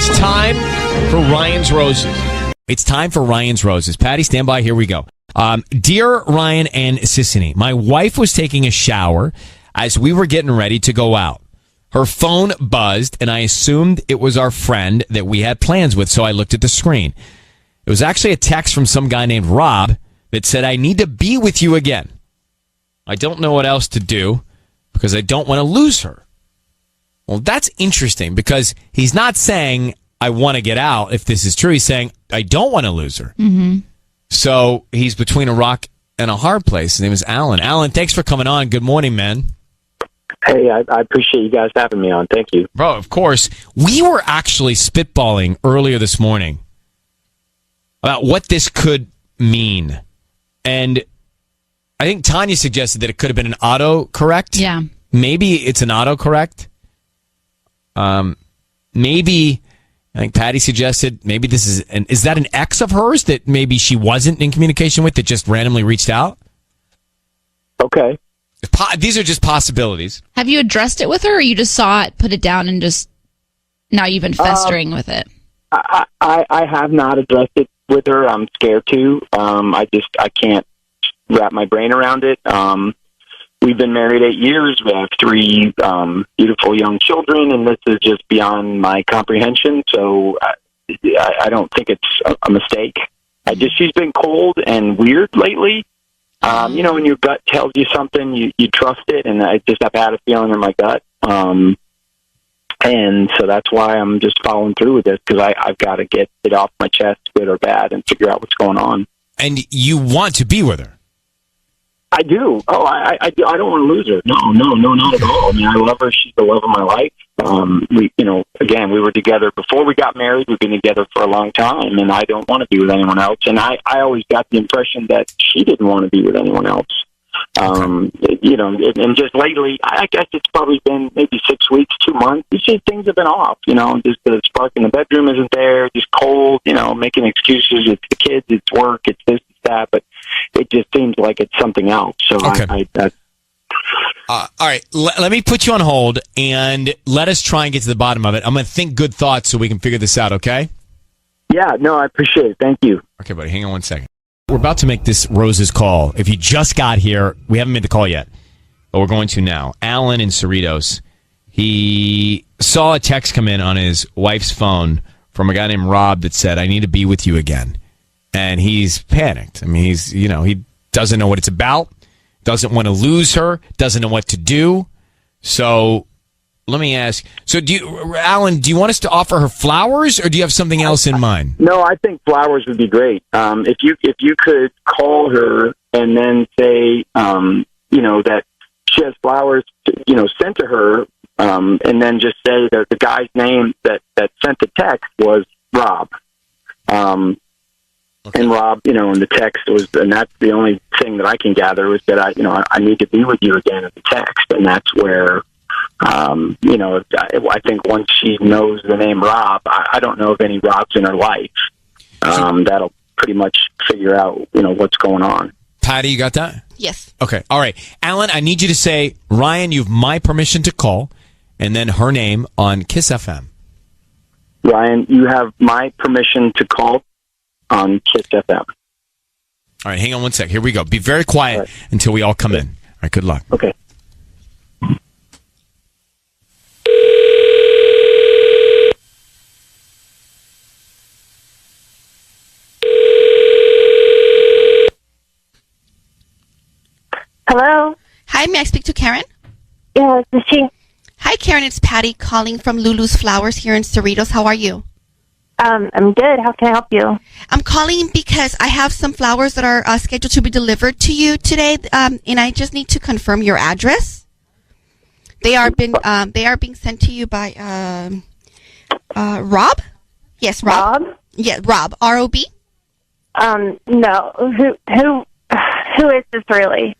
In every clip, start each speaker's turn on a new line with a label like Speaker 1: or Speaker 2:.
Speaker 1: It's time for Ryan's Roses. It's time for Ryan's Roses. Patty, stand by. Here we go. Dear Ryan and Sissany, my wife was taking a shower as we were getting ready to go out. Her phone buzzed, and I assumed it was our friend that we had plans with, so I looked at the screen. It was actually a text from some guy named Rob that said, I need to be with you again. I don't know what else to do because I don't want to lose her. Well, that's interesting because he's not saying I want to get out. If this is true, he's saying I don't want to lose her. Mm-hmm. So he's between a rock and a hard place. His name is Alan. Alan, thanks for coming on. Good morning, man.
Speaker 2: Hey, I appreciate you guys having me on. Thank you.
Speaker 1: Bro, of course. We were actually spitballing earlier this morning about what this could mean. And I think Tanya suggested that it could have been an autocorrect.
Speaker 3: Yeah.
Speaker 1: Maybe it's an autocorrect. Maybe, I think Patty suggested, maybe this is that an ex of hers that maybe she wasn't in communication with that just randomly reached out?
Speaker 2: Okay.
Speaker 1: These are just possibilities.
Speaker 3: Have you addressed it with her, or you just saw it, put it down, and just now you've been festering with it?
Speaker 2: I have not addressed it with her. I'm scared to. I can't wrap my brain around it. We've been married 8 years. We have 3 beautiful young children, and this is just beyond my comprehension. So I don't think it's a mistake. She's been cold and weird lately. When your gut tells you something, you trust it, and I've had a feeling in my gut. And so that's why I'm just following through with this, because I've got to get it off my chest, good or bad, and figure out what's going on.
Speaker 1: And you want to be with her?
Speaker 2: I do. Oh, I don't want to lose her. No, not at all. I mean, I love her. She's the love of my life. We were together before we got married. We've been together for a long time, and I don't want to be with anyone else. And I always got the impression that she didn't want to be with anyone else. And just lately, I guess it's probably been maybe 6 weeks, 2 months. You see, things have been off, just the spark in the bedroom isn't there, just cold, making excuses. It's the kids, it's work, it's this, it's that, but it just seems like it's something else. So
Speaker 1: okay. All right, let me put you on hold and let us try and get to the bottom of it. I'm going to think good thoughts so we can figure this out, okay?
Speaker 2: Yeah, no, I appreciate it. Thank you.
Speaker 1: Okay, buddy, hang on 1 second. We're about to make this Rose's call. If you just got here, we haven't made the call yet, but we're going to now. Alan in Cerritos, he saw a text come in on his wife's phone from a guy named Rob that said, I need to be with you again. And he's panicked. I mean, he doesn't know what it's about, doesn't want to lose her, doesn't know what to do. So let me ask. So Alan, do you want us to offer her flowers, or do you have something else in mind?
Speaker 2: No, I think flowers would be great. If you could call her and then say, that she has flowers, sent to her, and then just say that the guy's name that sent the text was Rob. Okay. And Rob, in the text and that's the only thing that I can gather was that I need to be with you again in the text, and that's where. I think once she knows the name Rob, I don't know of any Robs in her life. That'll pretty much figure out, what's going on.
Speaker 1: Patty, you got that?
Speaker 3: Yes.
Speaker 1: Okay. All right. Alan, I need you to say, Ryan, you have my permission to call, and then her name on Kiss FM.
Speaker 2: Ryan, you have my permission to call on Kiss FM. All
Speaker 1: right. Hang on 1 sec. Here we go. Be very quiet until we all come in. All right. Good luck.
Speaker 2: Okay.
Speaker 4: Hello?
Speaker 3: Hi, may I speak to Karen?
Speaker 4: Yeah, this is she.
Speaker 3: Hi, Karen. It's Patty calling from Lulu's Flowers here in Cerritos. How are you?
Speaker 4: I'm good. How can I help you?
Speaker 3: I'm calling because I have some flowers that are scheduled to be delivered to you today, and I just need to confirm your address. They are being sent to you by Rob. Yes, Rob.
Speaker 4: Rob?
Speaker 3: Yeah, Rob. R-O-B.
Speaker 4: No. Who is this really?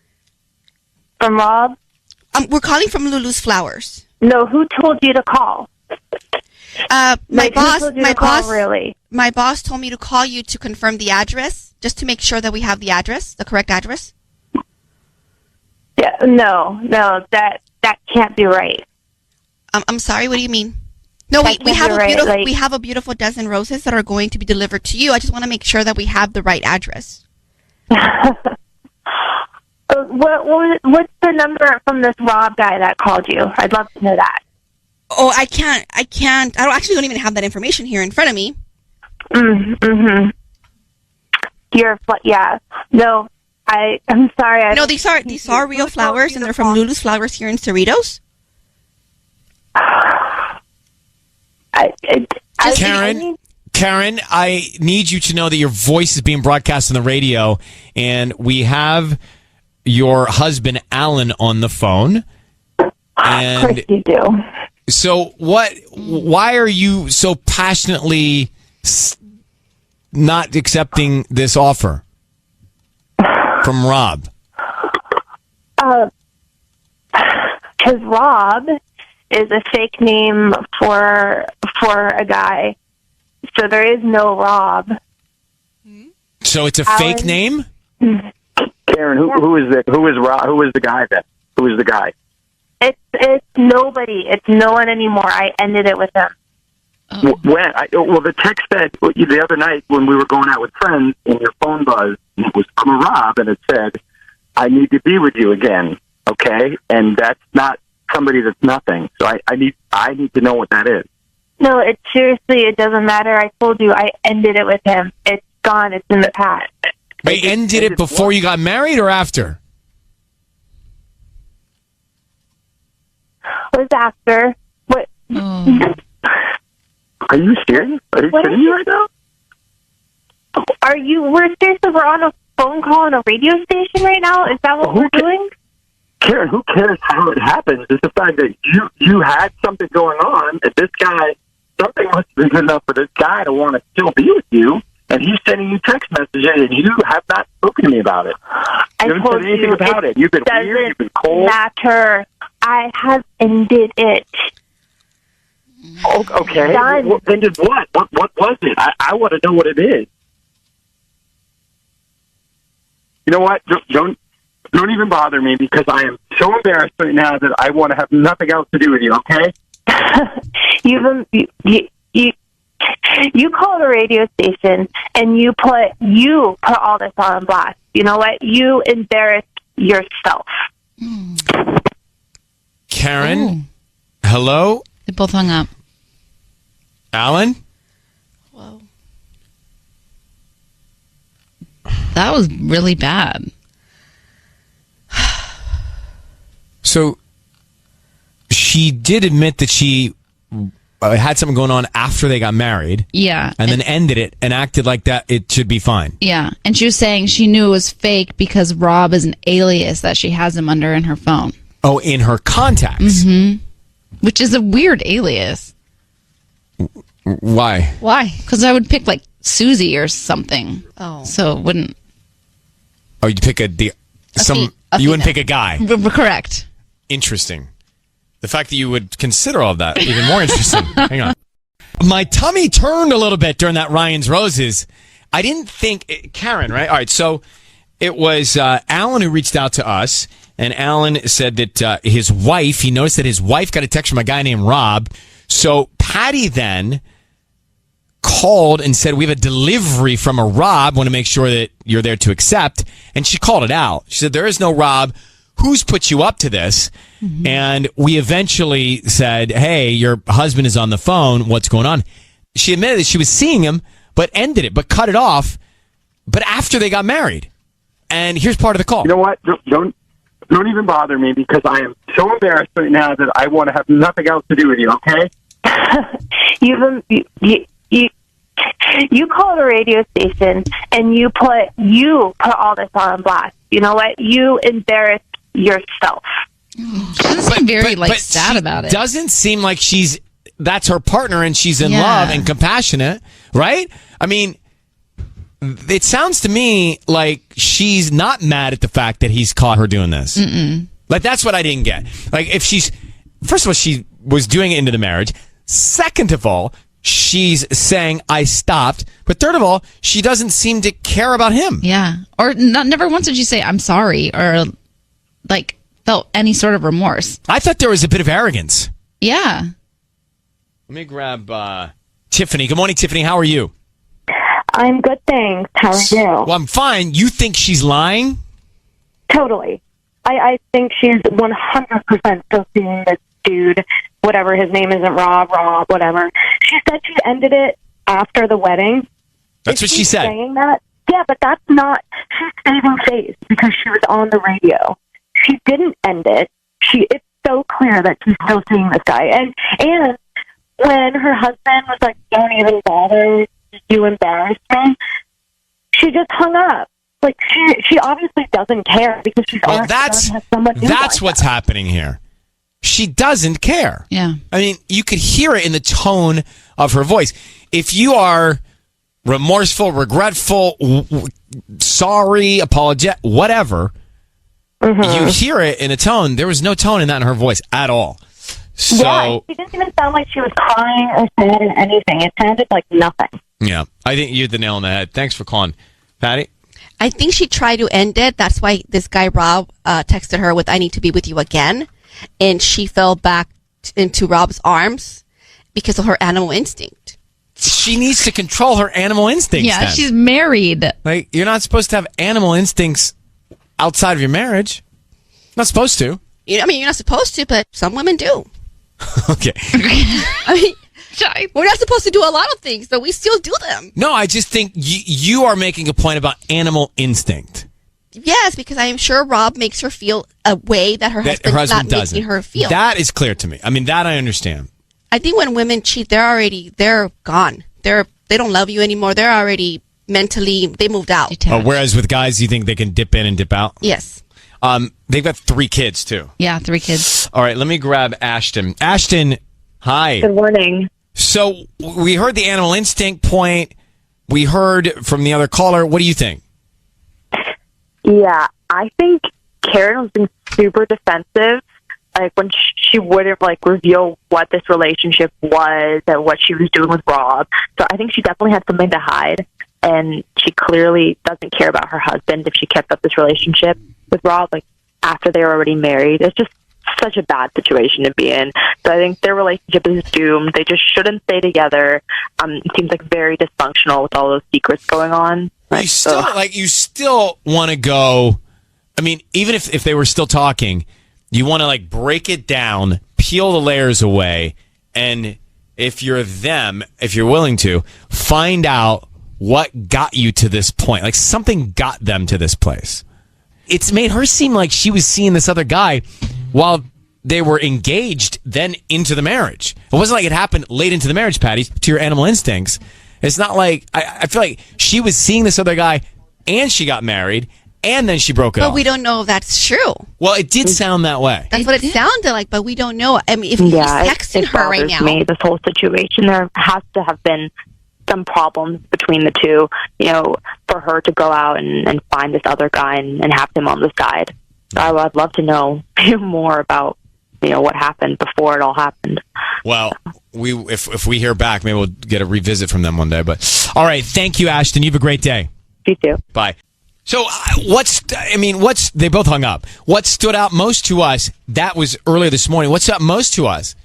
Speaker 4: From Rob?
Speaker 3: We're calling from Lulu's Flowers.
Speaker 4: No, who told you to call?
Speaker 3: My boss
Speaker 4: really?
Speaker 3: My boss told me to call you to confirm the address, just to make sure that we have the address, the correct address.
Speaker 4: Yeah, no, that can't be right.
Speaker 3: I'm sorry. What do you mean? No,
Speaker 4: That
Speaker 3: we
Speaker 4: can't
Speaker 3: have
Speaker 4: be
Speaker 3: a
Speaker 4: right,
Speaker 3: beautiful
Speaker 4: like-
Speaker 3: we have a beautiful dozen roses that are going to be delivered to you. I just want to make sure that we have the right address.
Speaker 4: What's the number from this Rob guy that called you? I'd love to know that.
Speaker 3: Oh, I can't. I don't even have that information here in front of me.
Speaker 4: Mm-hmm. Yeah. No, I'm sorry.
Speaker 3: No, these are real flowers, and they're from Lulu's Flowers here in Cerritos.
Speaker 1: Karen, I need you to know that your voice is being broadcast on the radio, and we have your husband Alan on the phone. And
Speaker 4: of course you do.
Speaker 1: so, why are you so passionately not accepting this offer from Rob?
Speaker 4: Because Rob is a fake name for a guy. So there is no Rob.
Speaker 1: So it's a
Speaker 4: Alan?
Speaker 1: fake name?
Speaker 2: Karen, who is Rob? Who is the guy then? Who is the guy?
Speaker 4: It's nobody. It's no one anymore. I ended it with him.
Speaker 2: The text said the other night when we were going out with friends, and your phone buzzed, and it was from a Rob, and it said, "I need to be with you again." Okay, and that's not somebody that's nothing. So I need to know what that is.
Speaker 4: No, it doesn't matter. I told you I ended it with him. It's gone. It's in the past.
Speaker 1: Wait, ended it before you got married or after?
Speaker 4: What was after? What?
Speaker 5: Oh.
Speaker 2: Are you serious? Are you kidding me right now?
Speaker 4: We're seriously, we're on a phone call on a radio station right now? Is that what we're doing?
Speaker 2: Karen, who cares how it happens? It's the fact that you had something going on, and this guy, something must have been good enough for this guy to want to still be with you, and he's sending you text messages, and you have not spoken to me about it. You haven't said anything about it. You've been weird, you've been cold.
Speaker 4: Matter. I have ended it.
Speaker 2: Oh, okay.
Speaker 4: Done.
Speaker 2: Well, ended what? What was it? I want to know what it is. You know what? Don't even bother me, because I am so embarrassed right now that I want to have nothing else to do with you. Okay?
Speaker 4: You call the radio station and you put all this on blast. You know what? You embarrassed yourself.
Speaker 1: Karen, hello?
Speaker 5: They both hung up.
Speaker 1: Alan?
Speaker 3: Whoa.
Speaker 5: That was really bad.
Speaker 1: So she did admit that she had something going on after they got married.
Speaker 5: Yeah.
Speaker 1: And then ended it and acted like that it should be fine.
Speaker 5: Yeah. And she was saying she knew it was fake because Rob is an alias that she has him under in her phone.
Speaker 1: Oh, in her contacts.
Speaker 5: Mm-hmm. Which is a weird alias.
Speaker 1: Why?
Speaker 3: Why?
Speaker 5: Because I would pick like Susie or something.
Speaker 3: Oh.
Speaker 5: So it wouldn't.
Speaker 1: Oh, you pick you wouldn't pick a guy.
Speaker 5: Correct.
Speaker 1: Interesting. The fact that you would consider all of that, even more interesting. Hang on. My tummy turned a little bit during that Ryan's Roses. I didn't think... Karen, right? All right, so it was Alan who reached out to us, and Alan said that his wife, he noticed that his wife got a text from a guy named Rob. So Patty then called and said, we have a delivery from a Rob. Want to make sure that you're there to accept. And she called it out. She said, there is no Rob. Who's put you up to this? Mm-hmm. And we eventually said, hey, your husband is on the phone. What's going on? She admitted that she was seeing him, but ended it, but cut it off, but after they got married. And here's part of the call.
Speaker 2: You know what? Don't even bother me, because I am so embarrassed right now that I want to have nothing else to do with you, okay?
Speaker 4: You call the radio station and you put all this on blast. You know what? You embarrassed yourself.
Speaker 5: She doesn't seem very sad about it.
Speaker 1: Doesn't seem like that's her partner and she's in love and compassionate, right? I mean, it sounds to me like she's not mad at the fact that he's caught her doing this.
Speaker 5: Mm-mm.
Speaker 1: Like, that's what I didn't get. Like, first of all, she was doing it into the marriage. Second of all, she's saying, I stopped. But third of all, she doesn't seem to care about him.
Speaker 5: Yeah. Or never once did she say, I'm sorry, or like felt any sort of remorse.
Speaker 1: I thought there was a bit of arrogance.
Speaker 5: Yeah.
Speaker 1: Let me grab Tiffany. Good morning, Tiffany. How are you?
Speaker 6: I'm good, thanks. How are you?
Speaker 1: Well, I'm fine. You think she's lying?
Speaker 6: Totally. I think she's 100% still seeing this dude, whatever his name isn't Rob, whatever. She said she ended it after the wedding.
Speaker 1: That's what she said.
Speaker 6: Saying that? Yeah, but that's not. She's saving face because she was on the radio. She didn't end it. It's so clear that she's still seeing this guy. And when her husband was like, "Don't even bother, you embarrassed me," she just hung up. Like she obviously doesn't care because she's
Speaker 1: Well,
Speaker 6: already has someone new.
Speaker 1: that's what's happening here. She doesn't care.
Speaker 5: Yeah.
Speaker 1: I mean, you could hear it in the tone of her voice. If you are remorseful, regretful, sorry, apologetic, whatever, you hear it in a tone. There was no tone in that in her voice at all. So
Speaker 6: Yeah, she didn't even sound like she was crying or sad or anything. It sounded like nothing.
Speaker 1: yeah, I think you hit the nail on the head. Thanks for calling, Patty.
Speaker 3: I think she tried to end it. That's why this guy Rob texted her with "I need to be with you again," and she fell back into Rob's arms because of her animal instinct.
Speaker 1: She needs to control her animal instincts.
Speaker 5: Yeah,
Speaker 1: then.
Speaker 5: she's married.
Speaker 1: Like, you're not supposed to have animal instincts outside of your marriage. Not supposed to.
Speaker 3: I mean, you're not supposed to, but some women do.
Speaker 1: Okay.
Speaker 3: I mean, we're not supposed to do a lot of things, but we still do them.
Speaker 1: No, I just think you are making a point about animal instinct.
Speaker 3: Yes, because I am sure Rob makes her feel a way that her
Speaker 1: That
Speaker 3: husband's
Speaker 1: her husband
Speaker 3: not
Speaker 1: doesn't.
Speaker 3: making her feel.
Speaker 1: That is clear to me. I mean, that I understand.
Speaker 3: I think when women cheat, they're gone. They don't love you anymore. They're already mentally, they moved out.
Speaker 5: Detached.
Speaker 1: Whereas with guys, you think they can dip in and dip out?
Speaker 3: Yes.
Speaker 1: They've got 3 kids, too.
Speaker 5: Yeah, 3 kids.
Speaker 1: All right, let me grab Ashton. Ashton, hi.
Speaker 6: Good morning.
Speaker 1: So we heard the animal instinct point. We heard from the other caller. What do you think?
Speaker 4: Yeah, I think Karen was being super defensive. Like when she wouldn't reveal what this relationship was and what she was doing with Rob. So I think she definitely had something to hide, and she clearly doesn't care about her husband if she kept up this relationship with Rob after they were already married. It's just such a bad situation to be in. So I think their relationship is doomed. They just shouldn't stay together. It seems very dysfunctional with all those secrets going on.
Speaker 1: You still want to go. I mean, even if they were still talking, you want to break it down, peel the layers away, and if you're willing to, find out what got you to this point. Like something got them to this place. It's made her seem like she was seeing this other guy while they were engaged, then into the marriage. It wasn't like it happened late into the marriage, Patty, to your animal instincts. It's not like, I feel like she was seeing this other guy and she got married and then she broke it off.
Speaker 3: But we don't know if that's true.
Speaker 1: Well, it did sound that way.
Speaker 3: That's what it sounded like, but we don't know. I mean, if he's texting her right now.
Speaker 4: Me, this whole situation, there has to have been some problems between the two, for her to go out and find this other guy and have him on the side. So I'd love to know more about, what happened before it all happened.
Speaker 1: Well, if we hear back, maybe we'll get a revisit from them one day. But all right, thank you, Ashton. You have a great day.
Speaker 4: You too.
Speaker 1: Bye. So they both hung up. What stood out most to us, that was earlier this morning. What stood out most to us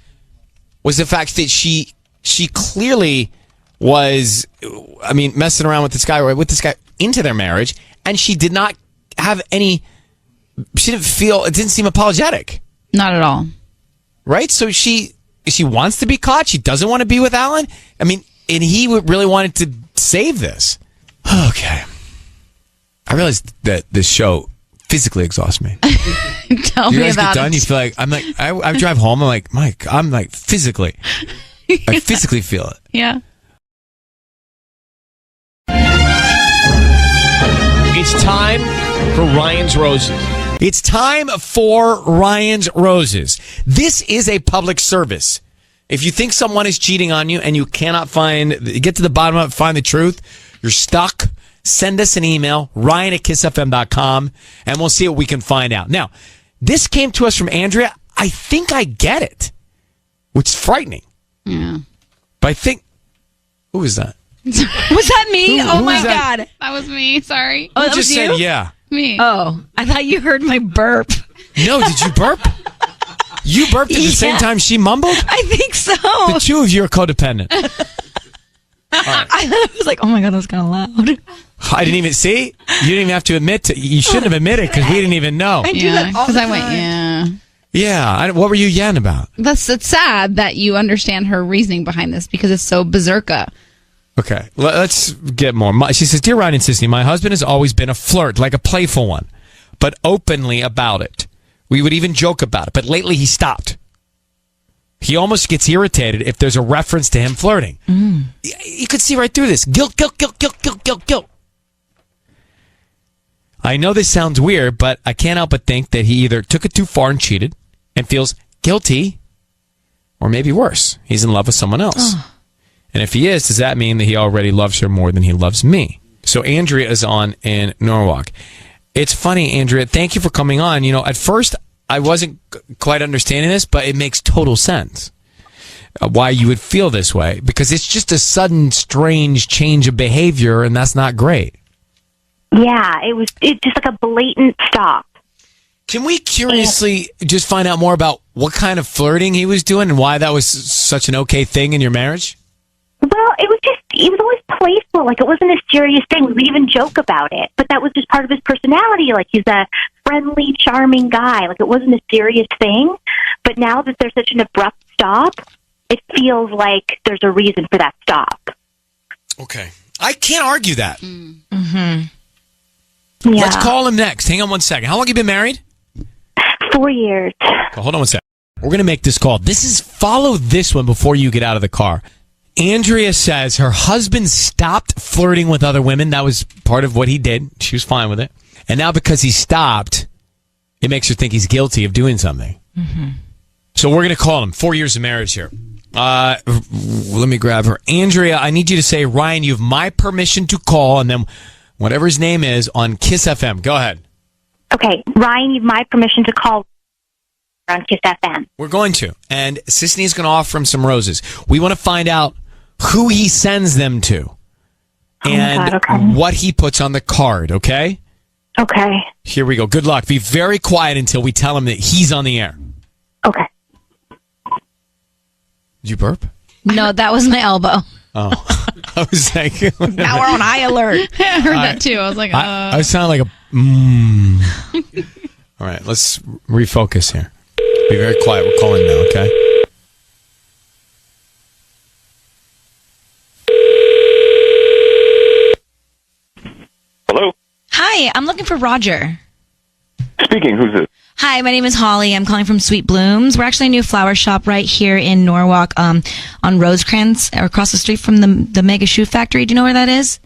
Speaker 1: was the fact that she clearly was, messing around with this guy into their marriage, and she did not have any, it didn't seem apologetic.
Speaker 5: Not at all.
Speaker 1: Right? So she wants to be caught. She doesn't want to be with Alan. And he really wanted to save this. Okay. I realized that this show physically exhausts me.
Speaker 5: Tell
Speaker 1: you
Speaker 5: me
Speaker 1: guys
Speaker 5: about
Speaker 1: get done,
Speaker 5: it.
Speaker 1: you feel like, I drive home, I'm like, Mike, physically, I physically feel it.
Speaker 5: Yeah.
Speaker 1: It's time for Ryan's Roses. It's time for Ryan's Roses. This is a public service. If you think someone is cheating on you and you cannot get to the bottom of it, find the truth, you're stuck, send us an email, ryan@kissfm.com, and we'll see what we can find out. Now, this came to us from Andrea. I think I get it, which is frightening.
Speaker 5: Yeah.
Speaker 1: But who is that?
Speaker 5: Was that me?
Speaker 1: Who
Speaker 5: my
Speaker 1: is that?
Speaker 5: God. That was me. Sorry.
Speaker 1: Who
Speaker 5: that
Speaker 1: just
Speaker 5: was
Speaker 1: said
Speaker 5: you?
Speaker 1: yeah?
Speaker 5: Me.
Speaker 7: Oh, I thought you heard my burp.
Speaker 1: No, did you burp? You burped at the same time she mumbled?
Speaker 7: I think so.
Speaker 1: The two of you are codependent.
Speaker 7: I was like, oh my God, that was kind of loud.
Speaker 1: I didn't even see. You didn't even have to admit to. You shouldn't have admitted because we didn't even know.
Speaker 3: I do that all the time.
Speaker 5: yeah.
Speaker 1: Yeah. What were you yelling about?
Speaker 5: It's sad that you understand her reasoning behind this because it's so berserker.
Speaker 1: Okay, let's get more. She says, "Dear Ryan and Sissy, my husband has always been a flirt, like a playful one, but openly about it. We would even joke about it, but lately he stopped. He almost gets irritated if there's a reference to him flirting. You could see right through this. Guilt, guilt, guilt, guilt, guilt, guilt, guilt. I know this sounds weird, but I can't help but think that he either took it too far and cheated and feels guilty, or maybe worse, he's in love with someone else. And if he is, does that mean that he already loves her more than he loves me?" So Andrea is on in Norwalk. It's funny, Andrea. Thank you for coming on. At first I wasn't quite understanding this, but it makes total sense why you would feel this way, because it's just a sudden, strange change of behavior, and that's not great.
Speaker 6: Yeah, it's just like a blatant stop.
Speaker 1: Can we curiously just find out more about what kind of flirting he was doing and why that was such an okay thing in your marriage?
Speaker 6: Well, it was always playful. Like, it wasn't a serious thing. We would even joke about it. But that was just part of his personality. Like, he's a friendly, charming guy. Like, it wasn't a serious thing. But now that there's such an abrupt stop, it feels like there's a reason for that stop.
Speaker 1: Okay. I can't argue that.
Speaker 6: Yeah.
Speaker 1: Let's call him next. Hang on one second. How long have you been married?
Speaker 6: 4 years.
Speaker 1: Oh, hold on one second. We're going to make this call. Follow this one before you get out of the car. Andrea says her husband stopped flirting with other women. That was part of what he did. She was fine with it. And now because he stopped, it makes her think he's guilty of doing something. So we're going to call him. 4 years of marriage here. Let me grab her. Andrea, I need you to say, Ryan, you have my permission to call, and then whatever his name is on Kiss FM. Go ahead.
Speaker 6: Okay, Ryan, you have my permission to call on Kiss FM.
Speaker 1: We're going to. And Sisney is going to offer him some roses. We want to find out who he sends them to and
Speaker 6: God, okay.
Speaker 1: what he puts on the card, okay?
Speaker 6: Okay.
Speaker 1: Here we go. Good luck. Be very quiet until we tell him that he's on the air.
Speaker 6: Okay.
Speaker 1: Did you burp?
Speaker 5: No, that was my elbow.
Speaker 1: Oh. I was like...
Speaker 7: Now we're on high alert.
Speaker 5: I heard that too. I was like,
Speaker 1: I sound like a... All right, let's refocus here. Be very quiet. We're calling now, okay?
Speaker 2: Hello?
Speaker 7: Hi, I'm looking for Roger.
Speaker 2: Speaking, who's this?
Speaker 7: Hi, my name is Holly. I'm calling from Sweet Blooms. We're actually a new flower shop right here in Norwalk on Rosecrans, across the street from the Mega Shoe Factory. Do you know where that is?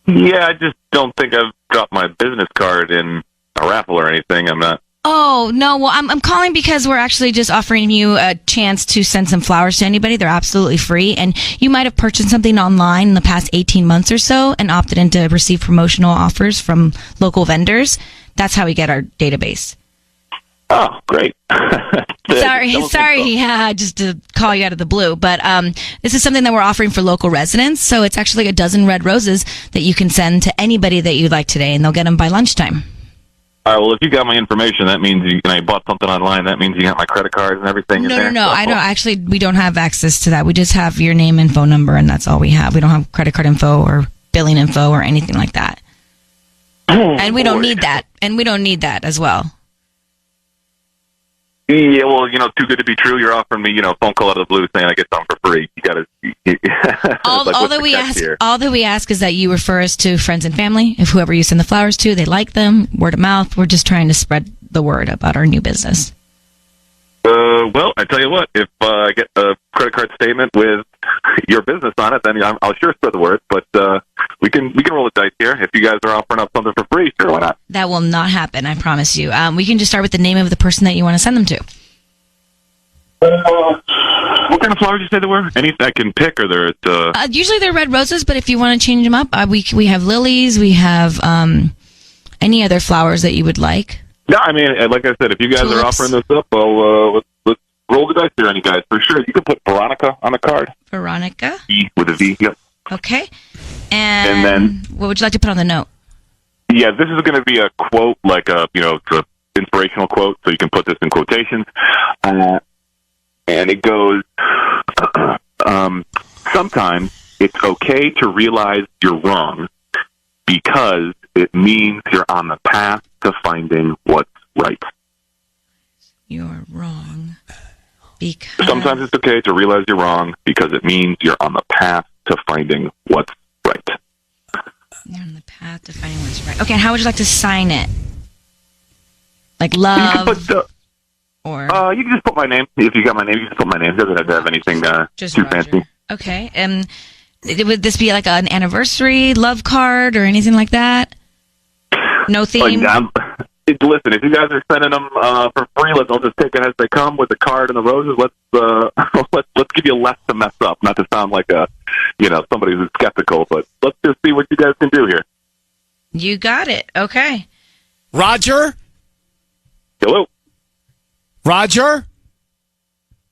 Speaker 8: Yeah, I just don't think I've dropped my business card in a raffle or anything. I'm not.
Speaker 7: Oh, no. Well, I'm calling because we're actually just offering you a chance to send some flowers to anybody. They're absolutely free. And you might have purchased something online in the past 18 months or so and opted in to receive promotional offers from local vendors. That's how we get our database.
Speaker 8: Oh, great.
Speaker 7: Sorry, just to call you out of the blue. But this is something that we're offering for local residents. So it's actually a dozen red roses that you can send to anybody that you'd like today, and they'll get them by lunchtime.
Speaker 8: All right, well, if you got my information, that means I bought something online. That means you got my credit cards and everything in there.
Speaker 7: No. I don't. Actually, we don't have access to that. We just have your name and phone number, and that's all we have. We don't have credit card info or billing info or anything like that. And we don't need that. And we don't need that as well.
Speaker 8: Yeah, well, too good to be true. You're offering me, a phone call out of the blue saying I get something for free. You got to.
Speaker 7: All that we ask is that you refer us to friends and family. If whoever you send the flowers to, they like them, word of mouth. We're just trying to spread the word about our new business.
Speaker 8: Well, I tell you what. If I get a credit card statement with your business on it, then I'll sure spread the word. But we can roll the dice here. If you guys are offering up something for free, sure, why not?
Speaker 7: That will not happen. I promise you. We can just start with the name of the person that you want to send them to.
Speaker 8: What kind of flowers did you say there were? Any I can pick, or they're
Speaker 7: usually they're red roses, but if you want to change them up, we have lilies. We have any other flowers that you would like.
Speaker 8: No, I mean, like I said, if you guys are offering this up, well, let's roll the dice here on you guys for sure. You can put Veronica on the card.
Speaker 7: Veronica.
Speaker 8: V with a V. Yep.
Speaker 7: Okay. And
Speaker 8: then
Speaker 7: what would you like to put on the note?
Speaker 8: Yeah, this is going to be a quote, like a inspirational quote, so you can put this in quotations. And it goes, sometimes it's okay to realize you're wrong because it means you're on the path to finding what's right.
Speaker 7: You're wrong. Because
Speaker 8: Sometimes it's okay to realize you're wrong because it means you're on the path to finding what's right.
Speaker 7: you're on the path to finding what's right. Okay, and how would you like to sign it? Like
Speaker 8: You
Speaker 7: love,
Speaker 8: can put
Speaker 7: or
Speaker 8: you can just put my name. If you got my name, you can just put my name. It doesn't have to have anything
Speaker 7: just
Speaker 8: too
Speaker 7: Roger?
Speaker 8: fancy.
Speaker 7: Okay, would this be like an anniversary love card or anything like that? No theme.
Speaker 8: Listen, if you guys are sending them for free, I'll just take it as they come with the card and the roses. Let's give you less to mess up. Not to sound like somebody who's skeptical, but let's just see what you guys can do here.
Speaker 7: You got it. Okay.
Speaker 1: Roger?
Speaker 8: Hello.
Speaker 1: Roger?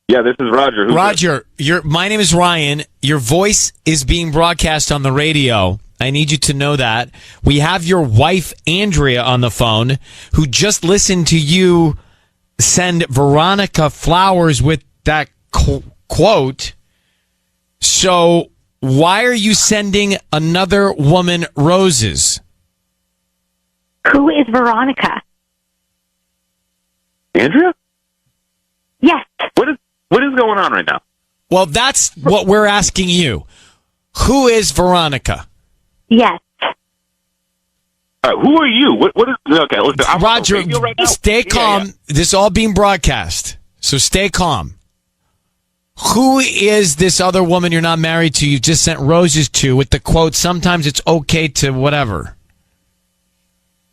Speaker 8: Yeah, this is Roger. Who's
Speaker 1: Roger, my name is Ryan. Your voice is being broadcast on the radio. I need you to know that. We have your wife, Andrea, on the phone, who just listened to you send Veronica flowers with that quote. So why are you sending another woman roses?
Speaker 6: Who is Veronica?
Speaker 8: Andrea?
Speaker 6: Yes.
Speaker 8: What is going on right now?
Speaker 1: Well, that's what we're asking you. Who is Veronica?
Speaker 6: Yes.
Speaker 8: Who are you? What is? Okay, listen. I'm on the
Speaker 1: Roger,
Speaker 8: radio right now.
Speaker 1: stay calm.
Speaker 8: Yeah.
Speaker 1: This is all being broadcast, so stay calm. Who is this other woman you're not married to? You just sent roses to with the quote, sometimes it's okay to whatever.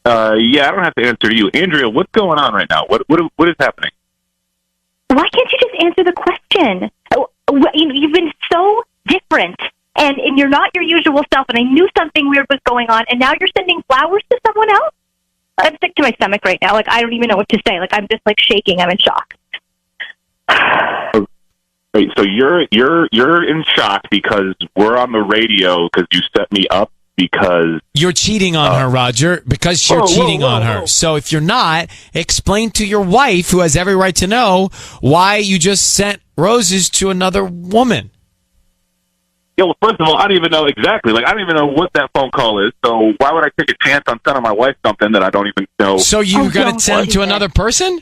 Speaker 8: Yeah, I don't have to answer to you. Andrea, what's going on right now? What is happening?
Speaker 6: Why can't you just answer the question? You've been so different, and you're not your usual self, and I knew something weird was going on, and now you're sending flowers to someone else? I'm sick to my stomach right now. I don't even know what to say. I'm just, shaking. I'm in shock.
Speaker 8: Wait, so you're in shock because we're on the radio because you set me up because
Speaker 1: You're cheating on her, Roger, because you're cheating on her. So if you're not, explain to your wife, who has every right to know, why you just sent roses to another woman.
Speaker 8: Yeah, well, first of all, I don't even know exactly. I don't even know what that phone call is. So why would I take a chance on sending my wife something that I don't even know?
Speaker 1: So you're going to send to another person?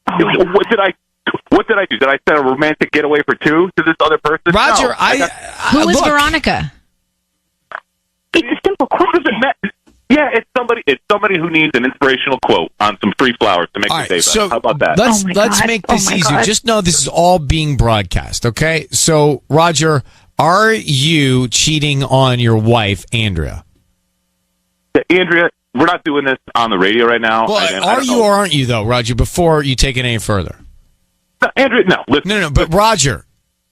Speaker 8: What did I do? Did I send a romantic getaway for two to this other person?
Speaker 1: Roger,
Speaker 8: No,
Speaker 7: Who is
Speaker 1: look,
Speaker 7: Veronica?
Speaker 6: It's a simple
Speaker 8: what does
Speaker 6: question.
Speaker 8: it matter? Yeah, it's somebody who needs an inspirational quote on some free flowers to make
Speaker 1: All
Speaker 8: their
Speaker 1: right,
Speaker 8: day better.
Speaker 1: so
Speaker 8: How about that?
Speaker 1: Let's
Speaker 6: Oh my
Speaker 1: let's
Speaker 6: God.
Speaker 1: make this
Speaker 6: Oh my
Speaker 1: easier.
Speaker 6: God.
Speaker 1: Just know this is all being broadcast, okay? So, Roger, are you cheating on your wife, Andrea?
Speaker 8: Andrea, we're not doing this on the radio right now.
Speaker 1: Well,
Speaker 8: I
Speaker 1: are
Speaker 8: don't
Speaker 1: you
Speaker 8: know.
Speaker 1: or aren't you, though, Roger, before you take it any further?
Speaker 8: No, Andrea, no. Listen,
Speaker 1: No, but Roger,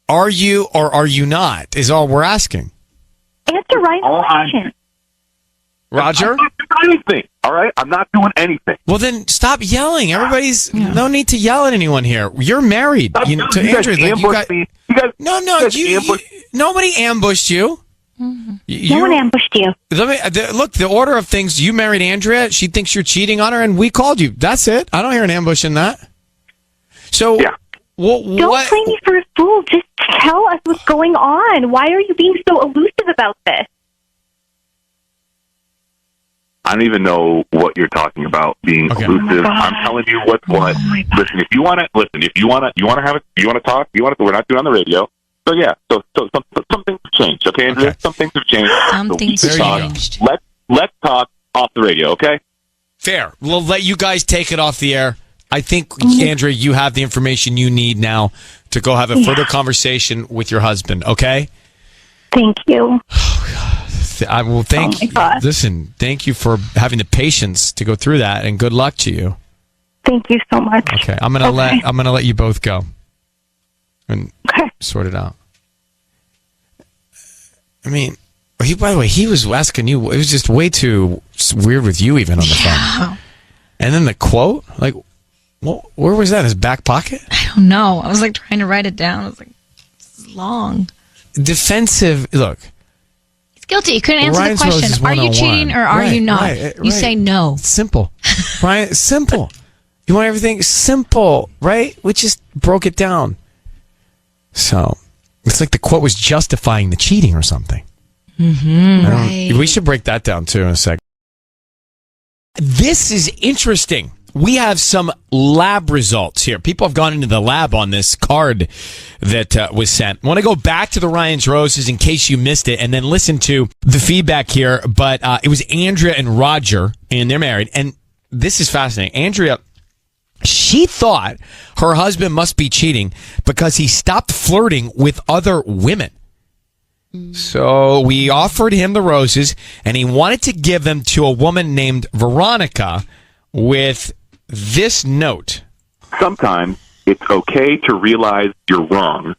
Speaker 1: are you or are you not, is all we're asking.
Speaker 6: Answer Ryan's question.
Speaker 1: Roger?
Speaker 8: I'm not doing anything, all right? I'm not doing anything.
Speaker 1: Well, then stop yelling. Everybody's no need to yell at anyone here. You're married. To
Speaker 8: You guys
Speaker 1: Andrea.
Speaker 8: ambushed me. You guys,
Speaker 1: No,
Speaker 8: you guys ambushed-
Speaker 1: nobody ambushed you.
Speaker 6: No one ambushed you.
Speaker 1: Look, the order of things, you married Andrea. She thinks you're cheating on her, and we called you. That's it. I don't hear an ambush in that. So,
Speaker 8: Yeah.
Speaker 6: Don't
Speaker 1: what?
Speaker 6: play me for a fool. Just tell us what's going on. Why are you being so elusive about this?
Speaker 8: I don't even know what you're talking about being
Speaker 1: Okay.
Speaker 8: elusive.
Speaker 6: Oh my God.
Speaker 8: I'm telling you what's what.
Speaker 6: my God.
Speaker 8: Listen, if you want to have it, you want to talk, we're not doing it on the radio. So yeah, so some things have changed, okay, Andrea?
Speaker 1: Okay.
Speaker 8: Some things have changed.
Speaker 7: Some
Speaker 8: So we
Speaker 7: things
Speaker 8: can
Speaker 1: There you
Speaker 8: talk.
Speaker 1: go.
Speaker 7: changed.
Speaker 8: Let's talk off the radio, okay?
Speaker 1: Fair. We'll let you guys take it off the air. I think, Andrea, you have the information you need now to go have a further conversation with your husband, okay?
Speaker 6: Thank you.
Speaker 1: I will thank
Speaker 6: Oh, my God.
Speaker 1: Listen, thank you for having the patience to go through that, and good luck to you.
Speaker 6: Thank you so much.
Speaker 1: Okay, I'm gonna let you both go and
Speaker 6: Okay.
Speaker 1: sort it out. I mean, by the way, he was asking you. It was just way too weird with you, even on the phone. And then the quote, where was that? His back pocket?
Speaker 7: I don't know. I was trying to write it down. I was this is long.
Speaker 1: Defensive. Look,
Speaker 7: He's guilty. You couldn't answer
Speaker 1: Ryan's
Speaker 7: the
Speaker 1: Roses
Speaker 7: question. Are you
Speaker 1: 101.
Speaker 7: cheating or are
Speaker 1: Right,
Speaker 7: you not?
Speaker 1: right,
Speaker 7: You
Speaker 1: right.
Speaker 7: say no.
Speaker 1: It's simple. Ryan, it's simple. You want everything simple, right? We just broke it down. So it's like the quote was justifying the cheating or something.
Speaker 5: Right.
Speaker 1: We should break that down too in a sec. This is interesting. We have some lab results here. People have gone into the lab on this card that was sent. I want to go back to the Ryan's Roses in case you missed it and then listen to the feedback here. But it was Andrea and Roger, and they're married. And this is fascinating. Andrea, she thought her husband must be cheating because he stopped flirting with other women. So we offered him the roses, and he wanted to give them to a woman named Veronica with this note.
Speaker 8: Sometimes it's okay to realize you're wrong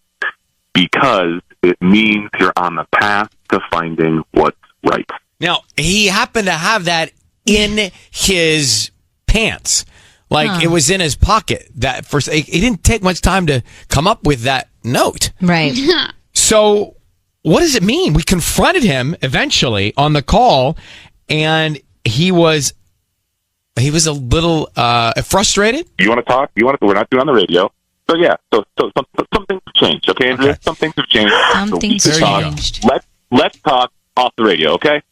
Speaker 8: because it means you're on the path to finding what's right.
Speaker 1: Now, he happened to have that in his pants. Like, it was in his pocket. That first, it didn't take much time to come up with that note.
Speaker 7: Right.
Speaker 1: So what does it mean? We confronted him eventually on the call, and he was a little frustrated.
Speaker 8: You want to talk? We're not doing on the radio. So yeah, so some things have changed. Okay, Andrea?
Speaker 1: Okay.
Speaker 8: Some things have changed.
Speaker 7: Something's
Speaker 8: So we can talk.
Speaker 7: changed.
Speaker 8: Let's talk off the radio. Okay.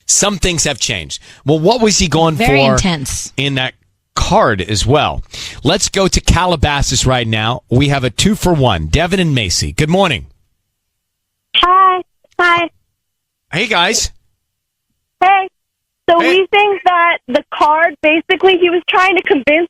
Speaker 1: Some things have changed. Well, what was he going
Speaker 7: Very
Speaker 1: for
Speaker 7: intense.
Speaker 1: in that card as well? Let's go to Calabasas right now. We have a 2-for-1. Devin and Macy. Good morning.
Speaker 6: Hi.
Speaker 1: Hey, guys.
Speaker 6: Hey. So
Speaker 1: Hey.
Speaker 6: we think that the card, basically, he was trying to convince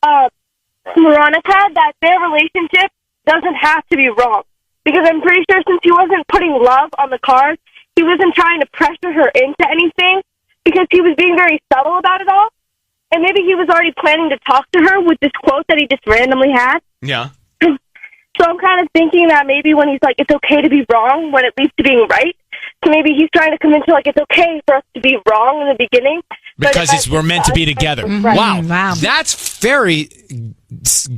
Speaker 6: Veronica that their relationship doesn't have to be wrong. Because I'm pretty sure since he wasn't putting love on the card, he wasn't trying to pressure her into anything because he was being very subtle about it all. And maybe he was already planning to talk to her with this quote that he just randomly had.
Speaker 1: Yeah.
Speaker 6: So I'm kind of thinking that maybe when he's like, it's okay to be wrong when it leads to being right. So maybe he's trying to convince her, like, it's okay for us to be wrong in the beginning.
Speaker 1: Because we're meant to be together.
Speaker 6: Right.
Speaker 1: Wow. That's very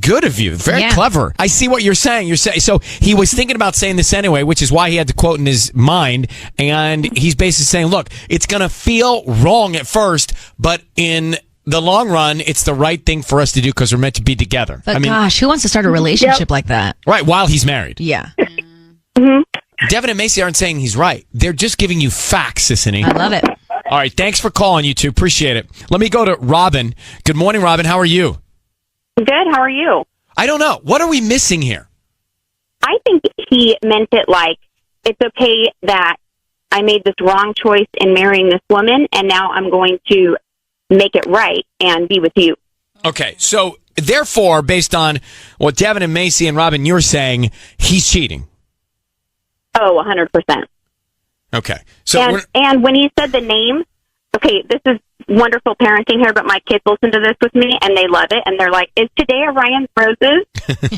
Speaker 1: good of you. Very clever. I see what you're saying. You're saying so he was thinking about saying this anyway, which is why he had the quote in his mind. And he's basically saying, look, it's going to feel wrong at first, but in the long run, it's the right thing for us to do because we're meant to be together.
Speaker 7: But gosh, who wants to start a relationship like that?
Speaker 1: Right, while he's married.
Speaker 7: Yeah.
Speaker 1: Devin and Macy aren't saying he's right. They're just giving you facts, Sissany.
Speaker 7: I love it.
Speaker 1: All right, thanks for calling, you two. Appreciate it. Let me go to Robin. Good morning, Robin. How are you?
Speaker 4: Good. How are you?
Speaker 1: I don't know. What are we missing here?
Speaker 4: I think he meant it like it's okay that I made this wrong choice in marrying this woman, and now I'm going to make it right and be with you.
Speaker 1: Okay, so therefore, based on what Devin and Macy and Robin, you're saying, he's cheating.
Speaker 4: Oh, 100%.
Speaker 1: Okay. So
Speaker 4: and when he said the name, okay, this is wonderful parenting here, but my kids listen to this with me and they love it, and they're like, "Is today a Ryan's Roses?"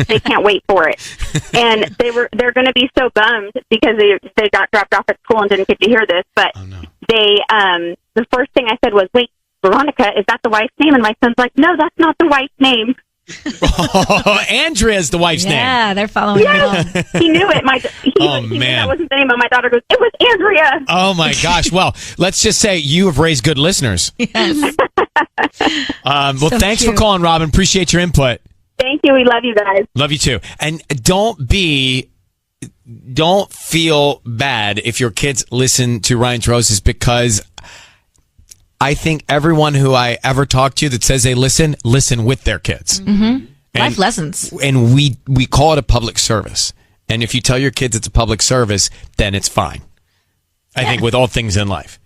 Speaker 4: They can't wait for it, and they're going to be so bummed because they got dropped off at school and didn't get to hear this. But they the first thing I said was, "Wait, Veronica, is that the wife's name?" And my son's like, "No, that's not the wife's name."
Speaker 1: Andrea's the wife's name.
Speaker 7: Yeah, they're following along.
Speaker 4: He knew it. He knew that wasn't the name, but my daughter goes, "It was Andrea."
Speaker 1: Oh my gosh. Well, let's just say you have raised good listeners.
Speaker 7: Yes.
Speaker 1: Well,
Speaker 7: So
Speaker 1: thanks
Speaker 7: cute.
Speaker 1: for calling, Robin. Appreciate your input.
Speaker 4: Thank you. We love you guys.
Speaker 1: Love you too. And don't feel bad if your kids listen to Ryan's Roses, because I think everyone who I ever talk to that says they listen with their kids.
Speaker 7: Mm-hmm.
Speaker 1: And-
Speaker 7: Life lessons.
Speaker 1: And we call it a public service. And if you tell your kids it's a public service, then it's fine. I think with all things in life.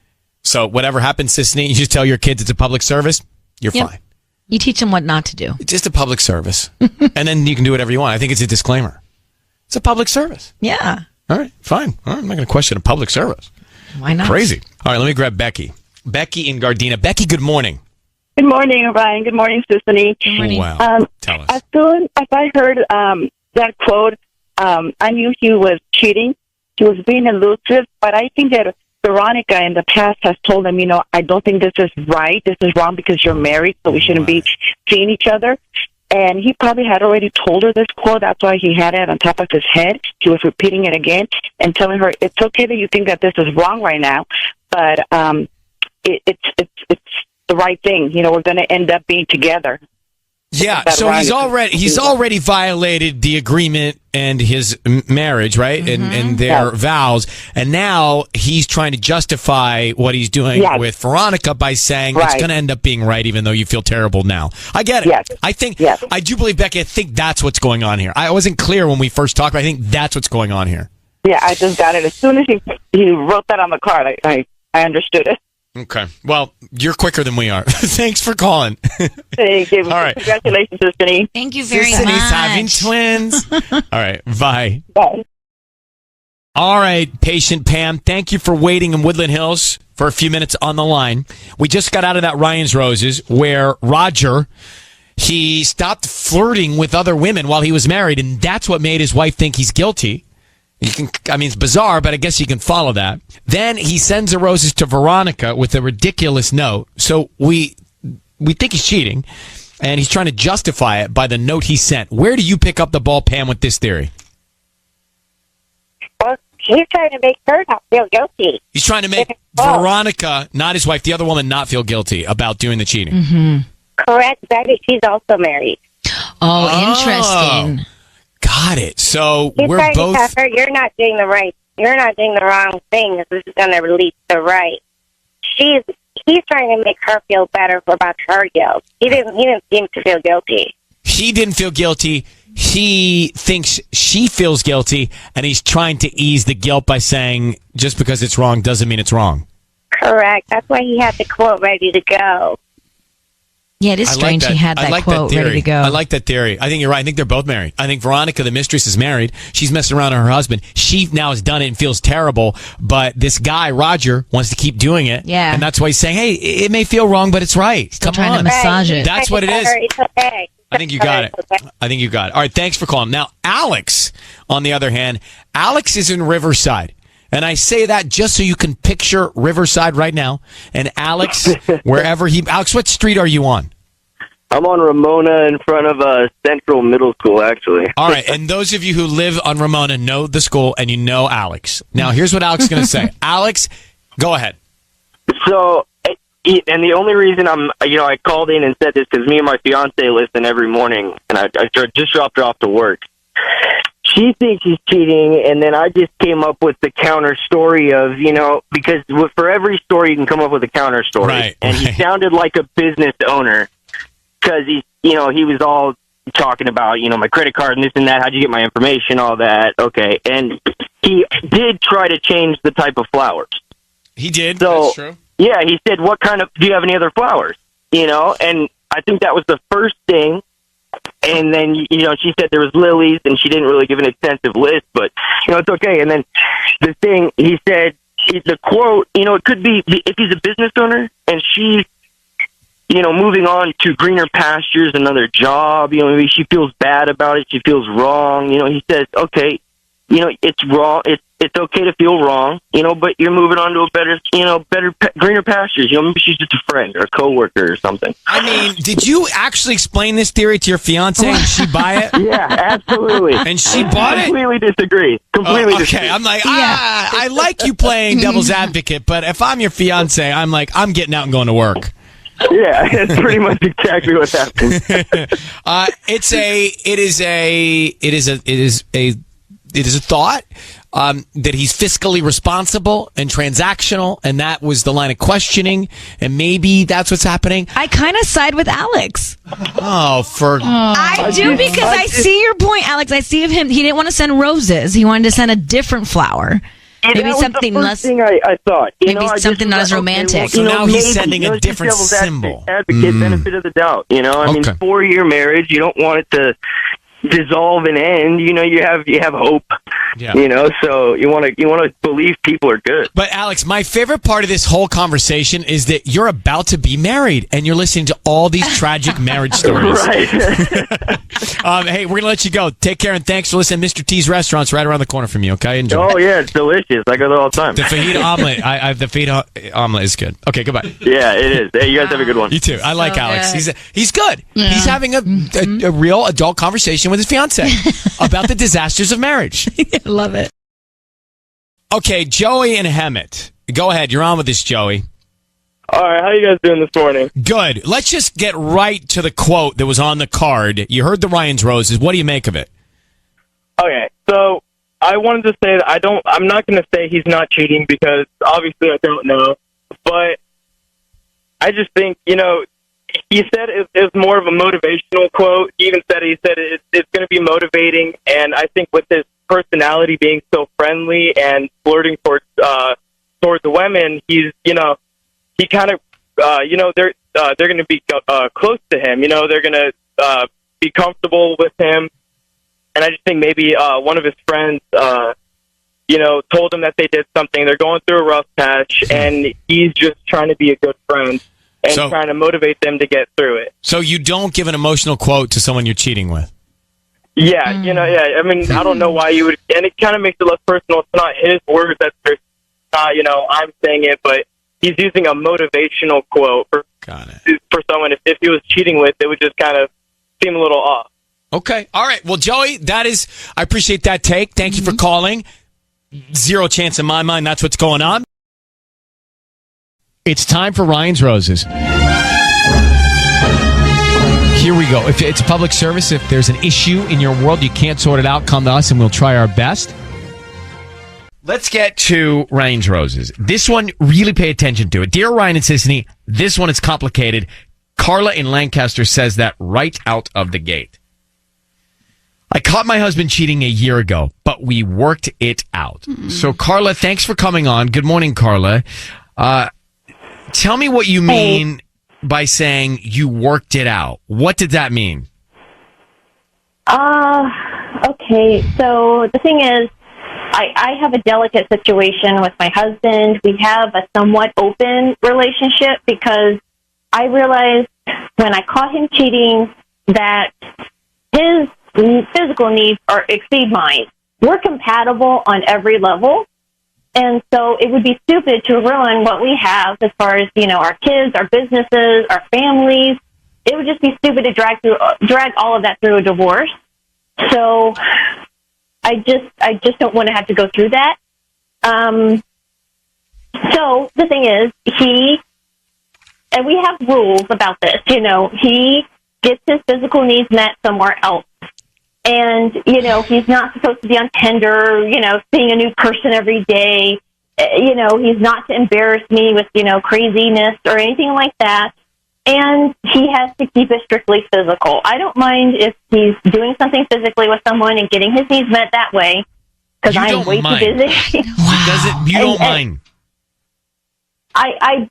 Speaker 1: So whatever happens, Sissany, you just tell your kids it's a public service, you're
Speaker 7: Yep.
Speaker 1: fine.
Speaker 7: You teach them what not to do.
Speaker 1: It's just a public service. And then you can do whatever you want. I think it's a disclaimer. It's a public service.
Speaker 7: Yeah.
Speaker 1: All right, fine. All right, I'm not going to question a public service.
Speaker 7: Why not?
Speaker 1: Crazy. All right, let me grab Becky. Becky in Gardena. Becky, good morning.
Speaker 9: Good morning, Ryan. Good morning, Sissany.
Speaker 7: Good morning.
Speaker 1: Wow. Tell us.
Speaker 9: As soon as I heard that quote, I knew he was cheating. He was being elusive, but I think that Veronica in the past has told him, I don't think this is right. This is wrong because you're married, so we shouldn't be seeing each other. And he probably had already told her this quote. That's why he had it on top of his head. He was repeating it again and telling her, it's okay that you think that this is wrong right now, but it's the right thing. We're going to end up being together.
Speaker 1: Yeah,
Speaker 9: That
Speaker 1: so he's
Speaker 9: Veronica-
Speaker 1: already violated the agreement and his marriage, right? And their vows. And now he's trying to justify what he's doing
Speaker 9: Yes.
Speaker 1: with Veronica by saying it's
Speaker 9: Right.
Speaker 1: going to end up being right, even though you feel terrible now. I get it.
Speaker 9: Yes.
Speaker 1: I think,
Speaker 9: Yes.
Speaker 1: I do believe, Becky, I think that's what's going on here. I wasn't clear when we first talked, but I think that's what's going on here.
Speaker 9: Yeah, I just got it. As soon as he wrote that on the card, I understood it.
Speaker 1: Okay. Well, you're quicker than we are. Thanks for calling.
Speaker 9: Thank you.
Speaker 1: All right.
Speaker 9: Congratulations, Sister.
Speaker 7: Thank you very
Speaker 1: Sissy's
Speaker 7: much.
Speaker 1: having twins. All right. Bye.
Speaker 9: Bye.
Speaker 1: All right, patient Pam, thank you for waiting in Woodland Hills for a few minutes on the line. We just got out of that Ryan's Roses where Roger, he stopped flirting with other women while he was married, and that's what made his wife think he's guilty. It's bizarre, but I guess you can follow that. Then he sends the roses to Veronica with a ridiculous note. So we think he's cheating, and he's trying to justify it by the note he sent. Where do you pick up the ball, Pam, with this theory?
Speaker 6: Well, he's trying to make her not feel guilty.
Speaker 1: He's trying to make Veronica, not his wife, the other woman, not feel guilty about doing the cheating.
Speaker 6: Correct, Betty. She's also married.
Speaker 7: Oh, interesting.
Speaker 1: Got it. So
Speaker 6: He's
Speaker 1: we're
Speaker 6: trying
Speaker 1: both.
Speaker 6: to tell her, you're not doing the wrong thing. This is going to lead to right. He's trying to make her feel better about her guilt. He didn't seem to feel guilty.
Speaker 1: He didn't feel guilty. He thinks she feels guilty, and he's trying to ease the guilt by saying just because it's wrong doesn't mean it's wrong.
Speaker 6: Correct. That's why he had the quote ready to go.
Speaker 7: Yeah, it is strange he had that quote ready to go.
Speaker 1: I like that theory. I think you're right. I think they're both married. I think Veronica, the mistress, is married. She's messing around with her husband. She now has done it and feels terrible, but this guy, Roger, wants to keep doing it.
Speaker 7: Yeah.
Speaker 1: And that's why he's saying, hey, it may feel wrong, but it's right.
Speaker 7: Still
Speaker 1: Come
Speaker 7: trying
Speaker 1: on.
Speaker 7: to massage it.
Speaker 1: That's what it is.
Speaker 6: It's okay.
Speaker 1: I think you got it. I think you got it. All right, thanks for calling. Now, Alex, on the other hand, Alex is in Riverside. And I say that just so you can picture Riverside right now. And Alex, Alex, what street are you on?
Speaker 10: I'm on Ramona in front of Central Middle School, actually.
Speaker 1: All right, and those of you who live on Ramona know the school and you know Alex. Now, here's what Alex is going to say. Alex, go ahead.
Speaker 10: So, and the only reason I called in and said this because me and my fiance listen every morning, and I just dropped her off to work. She thinks he's cheating, and then I just came up with the counter story of, because for every story you can come up with a counter story.
Speaker 1: Right,
Speaker 10: and he sounded like a business owner. Because he was all talking about, my credit card and this and that. How'd you get my information? All that. Okay. And he did try to change the type of flowers.
Speaker 1: He did.
Speaker 10: So,
Speaker 1: that's true.
Speaker 10: Yeah, he said, do you have any other flowers? And I think that was the first thing. And then, she said there was lilies, and she didn't really give an extensive list, but, it's okay. And then the thing, he said, the quote, it could be, if he's a business owner and she's, moving on to greener pastures, another job, maybe she feels bad about it, she feels wrong, he says, okay, it's wrong, it's okay to feel wrong, but you're moving on to a better, greener pastures, maybe she's just a friend or a coworker or something.
Speaker 1: I mean, did you actually explain this theory to your fiance and she buy it?
Speaker 10: Yeah, absolutely.
Speaker 1: And she bought it?
Speaker 10: Completely disagree.
Speaker 1: Okay, I'm like, I like you playing devil's advocate, but if I'm your fiance, I'm like, I'm getting out and going to work.
Speaker 10: Yeah, that's pretty much exactly what happened.
Speaker 1: It is a thought that he's fiscally responsible and transactional, and that was the line of questioning, and maybe that's what's happening.
Speaker 7: I kind of side with Alex. I do because I see your point, Alex. I see him. He didn't want to send roses. He wanted to send a different flower. Maybe something less.
Speaker 10: Thing I thought.
Speaker 7: Maybe something not as romantic.
Speaker 1: So now he's sending a different symbol.
Speaker 10: Advocate, benefit of the doubt. I mean, 4-year marriage. You don't want it to dissolve and end. You have hope.
Speaker 1: Yeah.
Speaker 10: So you want to believe people are good.
Speaker 1: But Alex, my favorite part of this whole conversation is that you're about to be married and you're listening to all these tragic marriage stories.
Speaker 10: Right.
Speaker 1: Hey, we're gonna let you go. Take care and thanks for listening. Mr. T's Restaurant's right around the corner from you. Okay, enjoy.
Speaker 10: Oh yeah, it's delicious. I go there all the time.
Speaker 1: The fajita omelet. The fajita omelet is good. Okay, goodbye.
Speaker 10: Yeah, it is. Hey, you guys have a good one.
Speaker 1: You too. I like Alex.
Speaker 7: good.
Speaker 1: He's good.
Speaker 7: Yeah.
Speaker 1: He's having a real adult conversation with his fiance about the disasters of marriage.
Speaker 7: Love it.
Speaker 1: Okay, Joey and Hemet. Go ahead. You're on with this, Joey.
Speaker 10: All right, how you guys doing this morning?
Speaker 1: Good. Let's just get right to the quote that was on the card. You heard the Ryan's Roses. What do you make of it?
Speaker 10: Okay, so I wanted to say that I'm not going to say he's not cheating because obviously I don't know, but I just think, he said it was more of a motivational quote. He said it's going to be motivating, and I think with his personality being so friendly and flirting towards the women, he's, he kind of, they're going to be close to him. They're going to be comfortable with him. And I just think maybe one of his friends, told him that they did something. They're going through a rough patch, and he's just trying to be a good friend and trying to motivate them to get through it.
Speaker 1: So you don't give an emotional quote to someone you're cheating with?
Speaker 10: Yeah, I mean, I don't know why you would, and it kind of makes it less personal. It's not his words that they're, I'm saying it, but he's using a motivational quote for someone. If he was cheating with, it would just kind of seem a little off.
Speaker 1: Okay. All right. Well, Joey, I appreciate that take. Thank you for calling. Zero chance in my mind that's what's going on. It's time for Ryan's Roses. Here we go. If it's a public service, if there's an issue in your world, you can't sort it out, come to us and we'll try our best. Let's get to Ryan's Roses. This one, really pay attention to it. Dear Ryan and Sissany, this one is complicated. Carla in Lancaster says that right out of the gate. I caught my husband cheating a year ago, but we worked it out. Mm-hmm. So, Carla, thanks for coming on. Good morning, Carla. Tell me what you mean by saying you worked it out. What did that mean?
Speaker 6: Okay. So the thing is, I have a delicate situation with my husband. We have a somewhat open relationship because I realized when I caught him cheating that his physical needs exceed mine. We're compatible on every level. And so it would be stupid to ruin what we have as far as, our kids, our businesses, our families. It would just be stupid to drag all of that through a divorce. So I just don't want to have to go through that. So the thing is, and we have rules about this, he gets his physical needs met somewhere else. And, he's not supposed to be on Tinder, seeing a new person every day. He's not to embarrass me with, craziness or anything like that. And he has to keep it strictly physical. I don't mind if he's doing something physically with someone and getting his needs met that way, because I'm way too busy.
Speaker 1: Wow. You don't mind?
Speaker 6: I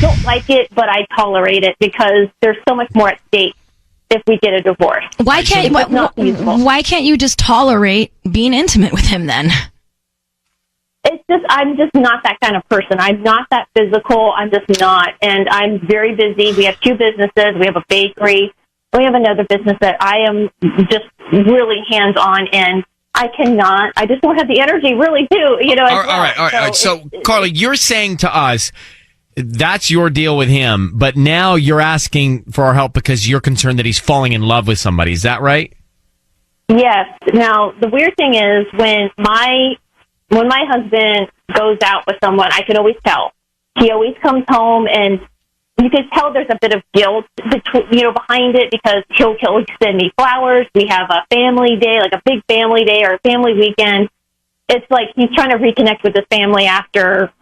Speaker 6: don't like it, but I tolerate it because there's so much more at stake if we get a divorce.
Speaker 7: Why can't you just tolerate being intimate with him then?
Speaker 6: It's just, I'm just not that kind of person. I'm not that physical. I'm just not. And I'm very busy. We have 2 businesses. We have a bakery. We have another business that I am just really hands-on in. I just don't have the energy really to,
Speaker 1: All right. So Carla, you're saying to us, that's your deal with him, but now you're asking for our help because you're concerned that he's falling in love with somebody. Is that right?
Speaker 6: Yes. Now, the weird thing is when my husband goes out with someone, I can always tell. He always comes home, and you can tell there's a bit of guilt, behind it because he'll send me flowers. We have a family day, like a big family day or a family weekend. It's like he's trying to reconnect with his family after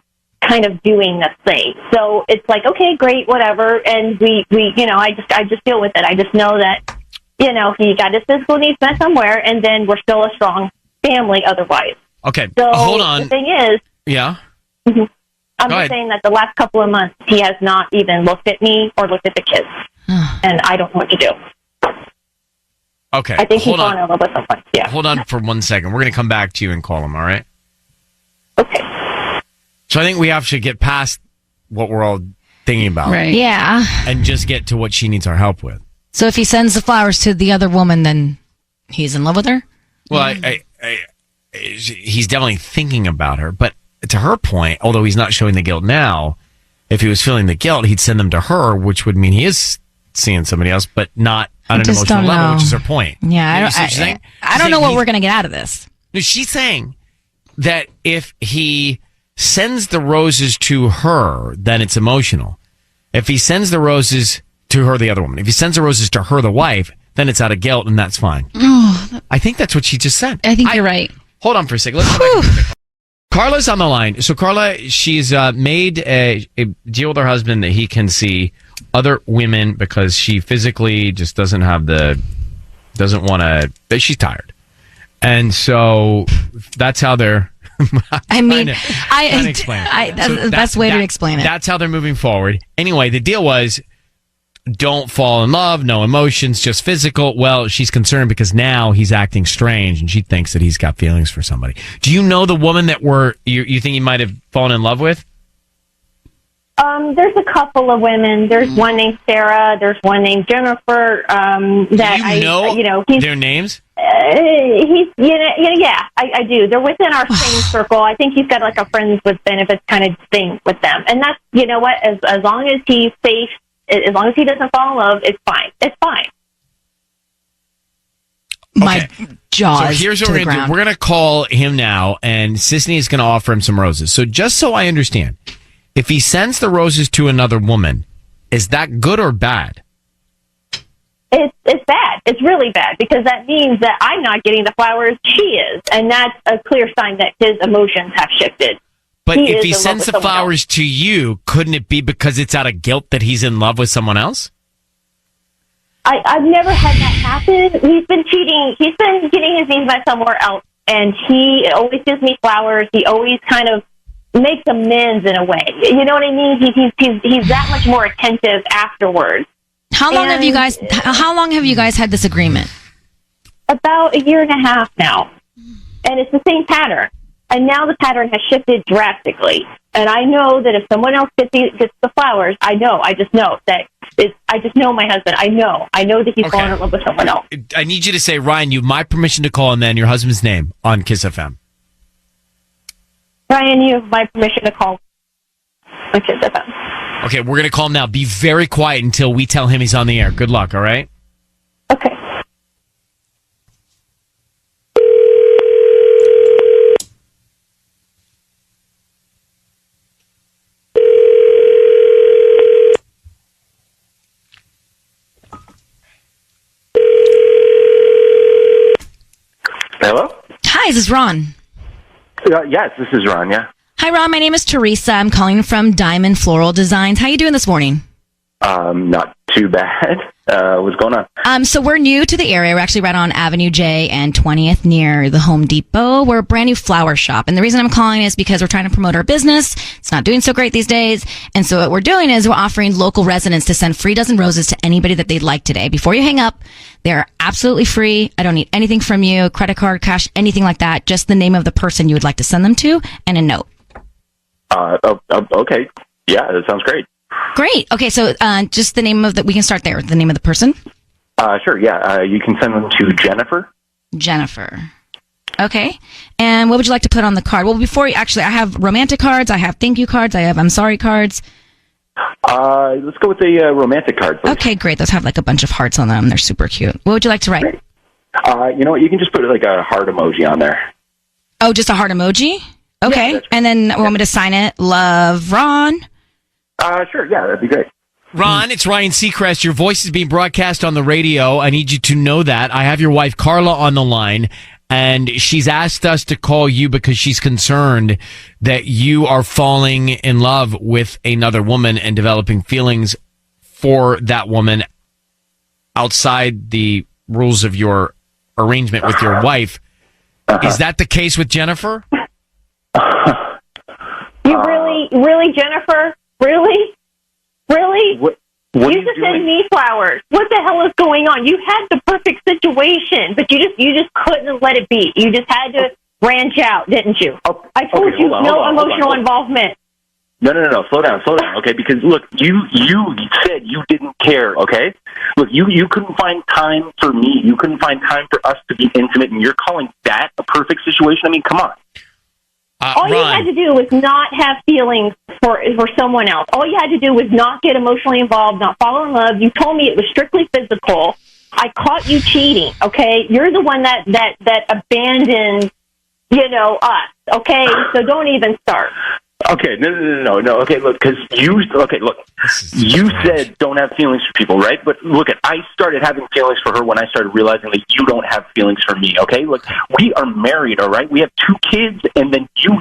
Speaker 6: kind of doing this thing. So it's like, okay, great, whatever. And we I just deal with it. I just know that, he got his physical needs met somewhere, and then we're still a strong family otherwise.
Speaker 1: Okay,
Speaker 6: so
Speaker 1: hold on.
Speaker 6: The thing is,
Speaker 1: yeah,
Speaker 6: I'm just saying that the last couple of months he has not even looked at me or looked at the kids, and I don't know what to do.
Speaker 1: Okay,
Speaker 6: I think he's falling in love with someone. Yeah.
Speaker 1: Hold on for 1 second. We're going to come back to you and call him. All right.
Speaker 6: Okay.
Speaker 1: So I think we have to get past what we're all thinking about,
Speaker 7: right? Yeah,
Speaker 1: and just get to what she needs our help with.
Speaker 7: So if he sends the flowers to the other woman, then he's in love with her.
Speaker 1: Well, he's definitely thinking about her, but to her point, although he's not showing the guilt now, if he was feeling the guilt, he'd send them to her, which would mean he is seeing somebody else, but not on an emotional level, which is her point.
Speaker 7: Yeah, I don't know what we're going to get out of this.
Speaker 1: No, she's saying that if he sends the roses to her, then it's emotional. If he sends the roses to her, the other woman, if he sends the roses to her, the wife, then it's out of guilt, and that's fine. I think that's what she just said.
Speaker 5: I think you're right.
Speaker 1: Hold on for a second. Let's come back. Carla's on the line. So, Carla, she's made a deal with her husband that he can see other women because she physically just doesn't want to, she's tired. And so that's how they're,
Speaker 7: I mean,
Speaker 1: trying to explain it.
Speaker 7: that's the best way to explain it.
Speaker 1: That's how they're moving forward. Anyway, the deal was don't fall in love, no emotions, just physical. Well, she's concerned because now he's acting strange and she thinks that he's got feelings for somebody. Do you know the woman that you think he might have fallen in love with?
Speaker 6: There's a couple of women. There's one named Sarah. There's one named Jennifer.
Speaker 1: Do you know their names?
Speaker 6: Yeah, I do. They're within our same circle. I think he's got like a friends with benefits kind of thing with them. And that's, you know what, as long as he's safe, as long as he doesn't fall in love, it's fine. It's fine.
Speaker 7: My jaws.
Speaker 1: So here's what we're going to do. We're going to call him now, and Sisney is going to offer him some roses. So just so I understand, if he sends the roses to another woman, is that good or bad?
Speaker 6: It's bad. It's really bad because that means that I'm not getting the flowers she is, and that's a clear sign that his emotions have shifted.
Speaker 1: But if he sends the flowers to you, couldn't it be because it's out of guilt that he's in love with someone else?
Speaker 6: I've never had that happen. He's been cheating. He's been getting his needs met somewhere else, and he always gives me flowers. He always kind of makes amends in a way. You know what I mean? He's that much more attentive afterwards.
Speaker 7: How long have you guys had this agreement?
Speaker 6: About a year and a half now. And it's the same pattern. And now the pattern has shifted drastically. And I know that if someone else gets the flowers, I just know my husband. I know that he's fallen in love with someone else.
Speaker 1: I need you to say, Ryan, you have my permission to call, and then your husband's name on Kiss FM.
Speaker 6: Ryan, you have my permission to call on Kiss FM.
Speaker 1: Okay, we're going to call him now. Be very quiet until we tell him he's on the air. Good luck, all right?
Speaker 6: Okay.
Speaker 10: Hello?
Speaker 7: Hi, this is Ron.
Speaker 10: Yes, this is Ron, yeah.
Speaker 7: Hi, Ron. My name is Teresa. I'm calling from Diamond Floral Designs. How you doing this morning?
Speaker 10: Not too bad. What's going on?
Speaker 7: So we're new to the area. We're actually right on Avenue J and 20th near the Home Depot. We're a brand new flower shop. And the reason I'm calling is because we're trying to promote our business. It's not doing so great these days. And so what we're doing is we're offering local residents to send free dozen roses to anybody that they'd like today. Before you hang up, they're absolutely free. I don't need anything from you, credit card, cash, anything like that. Just the name of the person you would like to send them to and a note.
Speaker 10: Okay. Yeah, that sounds great.
Speaker 7: Great. Okay, so just the name of we can start there. The name of the person?
Speaker 10: Sure, yeah. You can send them to Jennifer.
Speaker 7: Jennifer. Okay. And what would you like to put on the card? Well, I have romantic cards, I have thank you cards, I have I'm sorry cards.
Speaker 10: Let's go with the romantic card, please.
Speaker 7: Okay, great. Those have like a bunch of hearts on them. They're super cute. What would you like to write?
Speaker 10: You know what? You can just put like a heart emoji on there.
Speaker 7: Oh, just a heart emoji? Okay. Yeah, and then want me to sign it? Love, Ron?
Speaker 10: Sure. Yeah, that'd be great.
Speaker 1: Ron, it's Ryan Seacrest. Your voice is being broadcast on the radio. I need you to know that. I have your wife, Carla, on the line, and she's asked us to call you because she's concerned that you are falling in love with another woman and developing feelings for that woman outside the rules of your arrangement with your wife. Is that the case with Jennifer?
Speaker 6: You really, Jennifer? Really?
Speaker 10: What
Speaker 6: you just send me flowers. What the hell is going on? You had the perfect situation, but you just couldn't let it be. You just had to branch out, didn't you? I told you no emotional involvement.
Speaker 10: No. Slow down. Okay, because look, you said you didn't care. Okay, look, you couldn't find time for me. You couldn't find time for us to be intimate, and you're calling that a perfect situation? I mean, come on.
Speaker 6: All you had to do was not have feelings for someone else. All you had to do was not get emotionally involved, not fall in love. You told me it was strictly physical. I caught you cheating, okay? You're the one that abandoned, us, okay? So don't even start.
Speaker 2: Okay, no. Okay, look, because you said don't have feelings for people, right? But look, I started having feelings for her when I started realizing that you don't have feelings for me. Okay, look, we are married, all right? We have 2 kids, and then you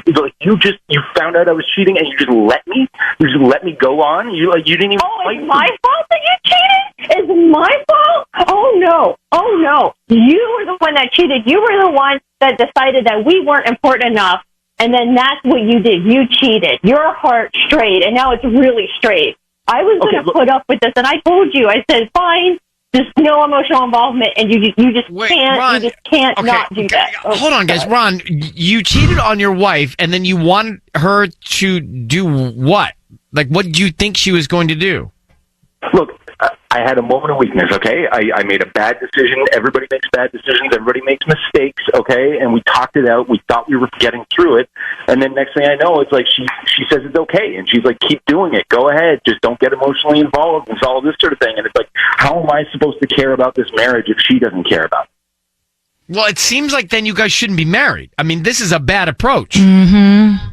Speaker 2: found out I was cheating, and you just let me go on. You didn't even.
Speaker 6: Oh, it's my fault that you cheated? It's my fault? Oh no! You were the one that cheated. You were the one that decided that we weren't important enough. And then that's what you did. You cheated. Your heart strayed, and now it's really straight. I was going to put up with this, and I told you. I said, fine, just no emotional involvement, and you just can't.
Speaker 1: Ron,
Speaker 6: you just can't not do that. Oh,
Speaker 1: hold on, guys. Ron, you cheated on your wife, and then you wanted her to do what? Like, what did you think she was going to do?
Speaker 2: Look, I had a moment of weakness, okay? I made a bad decision. Everybody makes bad decisions. Everybody makes mistakes, okay? And we talked it out. We thought we were getting through it. And then next thing I know, it's like she says it's okay. And she's like, keep doing it. Go ahead. Just don't get emotionally involved and all this sort of thing. And it's like, how am I supposed to care about this marriage if she doesn't care about it?
Speaker 1: Well, it seems like then you guys shouldn't be married. I mean, this is a bad approach.
Speaker 7: Mm-hmm.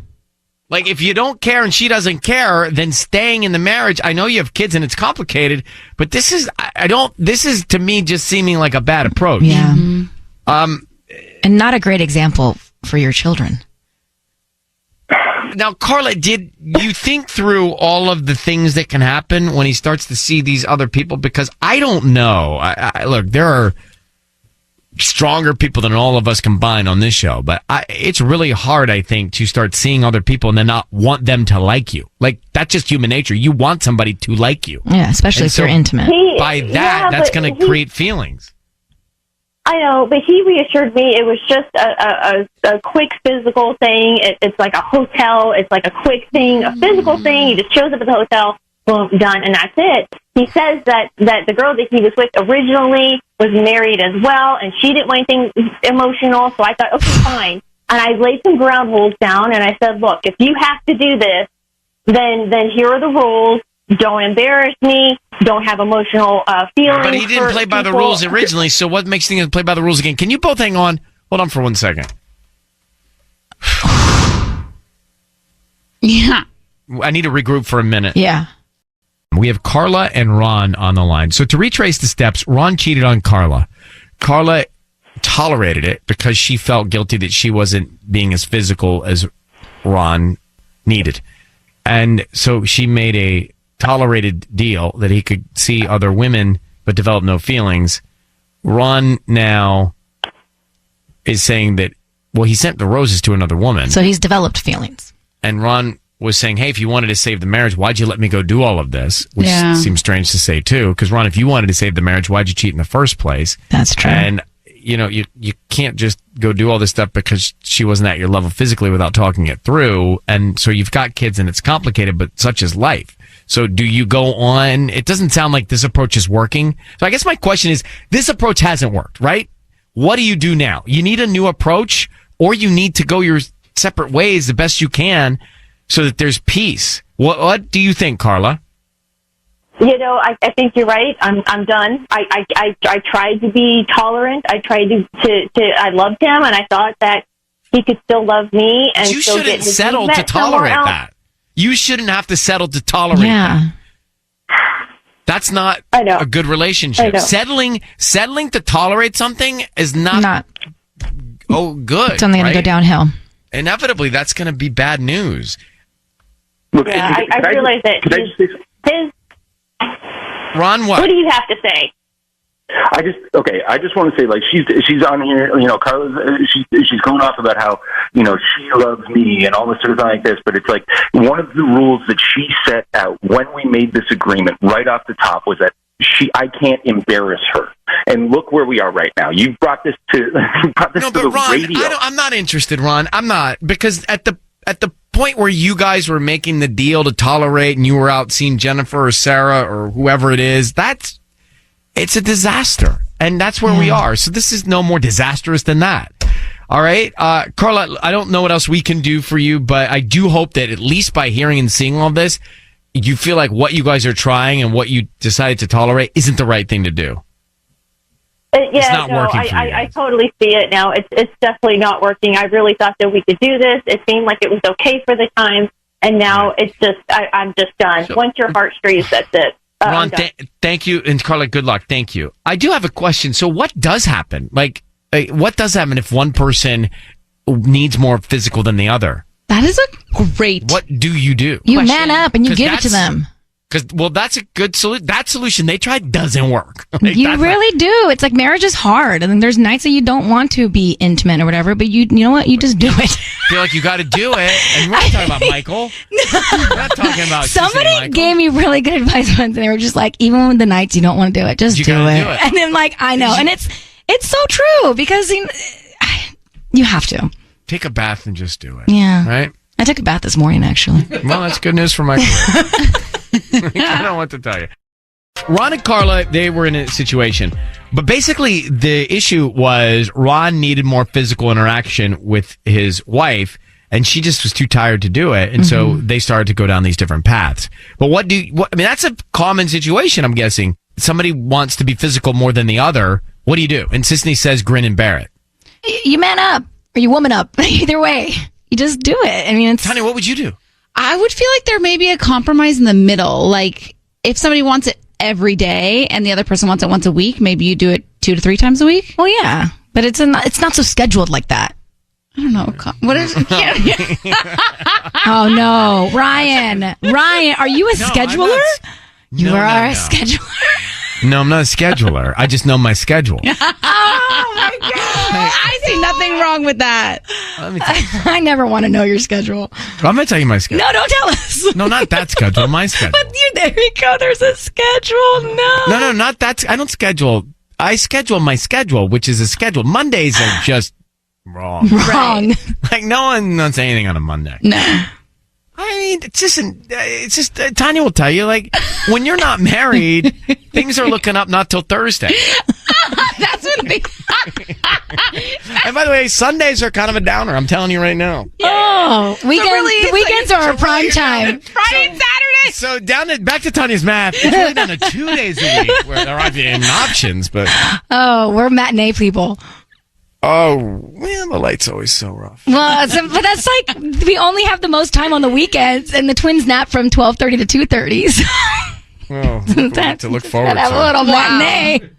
Speaker 1: Like, if you don't care and she doesn't care, then staying in the marriage, I know you have kids and it's complicated, but this is to me just seeming like a bad approach.
Speaker 7: Yeah. And not a great example for your children.
Speaker 1: Now, Carla, did you think through all of the things that can happen when he starts to see these other people? Because I don't know. Look, there are stronger people than all of us combined on this show, but it's really hard, I think, to start seeing other people and then not want them to like you. Like, that's just human nature. You want somebody to like you.
Speaker 7: Yeah, especially if you're intimate.
Speaker 1: By that, that's going to create feelings.
Speaker 6: I know, but he reassured me it was just a quick physical thing. It's like a hotel. It's like a quick thing, a physical thing. He just shows up at the hotel, boom, done, and that's it. He says that the girl that he was with originally was married as well, and she didn't want anything emotional, so I thought, okay, fine. And I laid some ground rules down, and I said, look, if you have to do this, then here are the rules. Don't embarrass me. Don't have emotional feelings.
Speaker 1: But he didn't play by the rules originally, so what makes things play by the rules again? Can you both hang on? Hold on for 1 second.
Speaker 5: Yeah.
Speaker 1: I need to regroup for a minute.
Speaker 5: Yeah.
Speaker 1: We have Carla and Ron on the line. So to retrace the steps, Ron cheated on Carla. Carla tolerated it because she felt guilty that she wasn't being as physical as Ron needed. And so she made a tolerated deal that he could see other women but develop no feelings. Ron now is saying that, well, he sent the roses to another woman.
Speaker 7: So he's developed feelings.
Speaker 1: And Ron was saying, hey, if you wanted to save the marriage, why'd you let me go do all of this? Which seems strange to say, too. Because, Ron, if you wanted to save the marriage, why'd you cheat in the first place?
Speaker 7: That's true.
Speaker 1: And, you know, you can't just go do all this stuff because she wasn't at your level physically without talking it through. And so you've got kids and it's complicated, but such is life. So do you go on? It doesn't sound like this approach is working. So I guess my question is, this approach hasn't worked, right? What do you do now? You need a new approach, or you need to go your separate ways the best you can so that there's peace. What do you think, Carla?
Speaker 6: You know, I think you're right. I'm done. I tried to be tolerant. I tried to I loved him, and I thought that he could still love me. And
Speaker 1: you
Speaker 6: still
Speaker 1: shouldn't
Speaker 6: get his
Speaker 1: settle
Speaker 6: needs
Speaker 1: to
Speaker 6: met somewhere
Speaker 1: tolerate
Speaker 6: else.
Speaker 1: that. You shouldn't have to settle to tolerate that. That's not a good relationship. Settling to tolerate something is not good.
Speaker 7: It's only going to go downhill.
Speaker 1: Inevitably, that's going to be bad news.
Speaker 2: Look,
Speaker 6: Yeah, I realize that his
Speaker 1: Ron, what?
Speaker 6: What do you have to say?
Speaker 2: I just want to say, like, she's on here, you know, Carla's, she's going off about how, you know, she loves me and all this sort of thing like this, but it's like one of the rules that she set out when we made this agreement right off the top was that I can't embarrass her. And look where we are right now. You brought this to the
Speaker 1: Ron,
Speaker 2: radio.
Speaker 1: I'm not interested, Ron. I'm not, because at the point where you guys were making the deal to tolerate and you were out seeing Jennifer or Sarah or whoever it is, it's a disaster. And that's where we are. So this is no more disastrous than that. All right. Carla, I don't know what else we can do for you, but I do hope that at least by hearing and seeing all this, you feel like what you guys are trying and what you decided to tolerate isn't the right thing to do. It's not working for you.
Speaker 6: I totally see it now. It's definitely not working. I really thought that we could do this. It seemed like it was okay for the time, And now it's just, I'm just done. Once your heart strays, that's it.
Speaker 1: Ron, thank you. And Carla, good luck. Thank you. I do have a question. So what does happen? Like, what does happen if one person needs more physical than the other?
Speaker 5: That is a great.
Speaker 1: What do?
Speaker 7: You
Speaker 5: question.
Speaker 7: man up and you give it to them.
Speaker 1: Well, that's a good solution. That solution they tried doesn't work. Like,
Speaker 7: You really do. It's like marriage is hard, and then there's nights that you don't want to be intimate or whatever, but you know what? You just do it.
Speaker 1: I feel like you got to do it. And we're not talking about Michael. We're not talking about
Speaker 7: Somebody gave me really good advice once, and they were just like, even when the nights you don't want to do it, just do it. And then like, I know, and it's so true because you have to
Speaker 1: take a bath and just do it.
Speaker 7: Yeah,
Speaker 1: right.
Speaker 7: I took a bath this morning, actually.
Speaker 1: Well, that's good news for my career. I don't know what to tell you. Ron and Carla, they were in a situation. But basically, the issue was Ron needed more physical interaction with his wife, and she just was too tired to do it. And so they started to go down these different paths. But I mean, that's a common situation, I'm guessing. Somebody wants to be physical more than the other. What do you do? And Sisney says, grin and bear it.
Speaker 7: You man up, or you woman up. Either way, you just do it. I mean,
Speaker 1: Tanya, what would you do?
Speaker 5: I would feel like there may be a compromise in the middle. Like if somebody wants it every day and the other person wants it once a week, maybe you do it 2 to 3 times a week.
Speaker 7: Well, yeah, but it's not so scheduled like that.
Speaker 5: I don't know. What is
Speaker 7: Oh no, Ryan, are you a scheduler? You are a scheduler.
Speaker 1: No, I'm not a scheduler. I just know my schedule.
Speaker 5: Oh my God. I see nothing wrong with that.
Speaker 1: Let me tell you something.
Speaker 7: I never want to know your schedule.
Speaker 1: I'm going to tell you my schedule.
Speaker 7: No, don't tell us.
Speaker 1: No, not that schedule. My schedule.
Speaker 7: But there you go. There's a schedule.
Speaker 1: No, not that. I don't schedule. I schedule my schedule, which is a schedule. Mondays are just wrong.
Speaker 7: Wrong.
Speaker 1: Like no one wants anything on a Monday.
Speaker 5: No.
Speaker 1: I mean, it's just Tanya will tell you, like, when you're not married, things are looking up not till Thursday.
Speaker 5: That's when
Speaker 1: And by the way, Sundays are kind of a downer. I'm telling you right now.
Speaker 7: Oh, weekends are our prime time.
Speaker 5: Friday and Saturday.
Speaker 1: So back to Tanya's math. It's really down to 2 days a week where there aren't even options, but.
Speaker 7: Oh, we're matinee people.
Speaker 1: Oh, man, the light's always so rough.
Speaker 7: Well, but that's like, we only have the most time on the weekends, and the twins nap from 12:30 to 2:30. So
Speaker 1: well, that's to look forward to.
Speaker 7: Have a little matinee.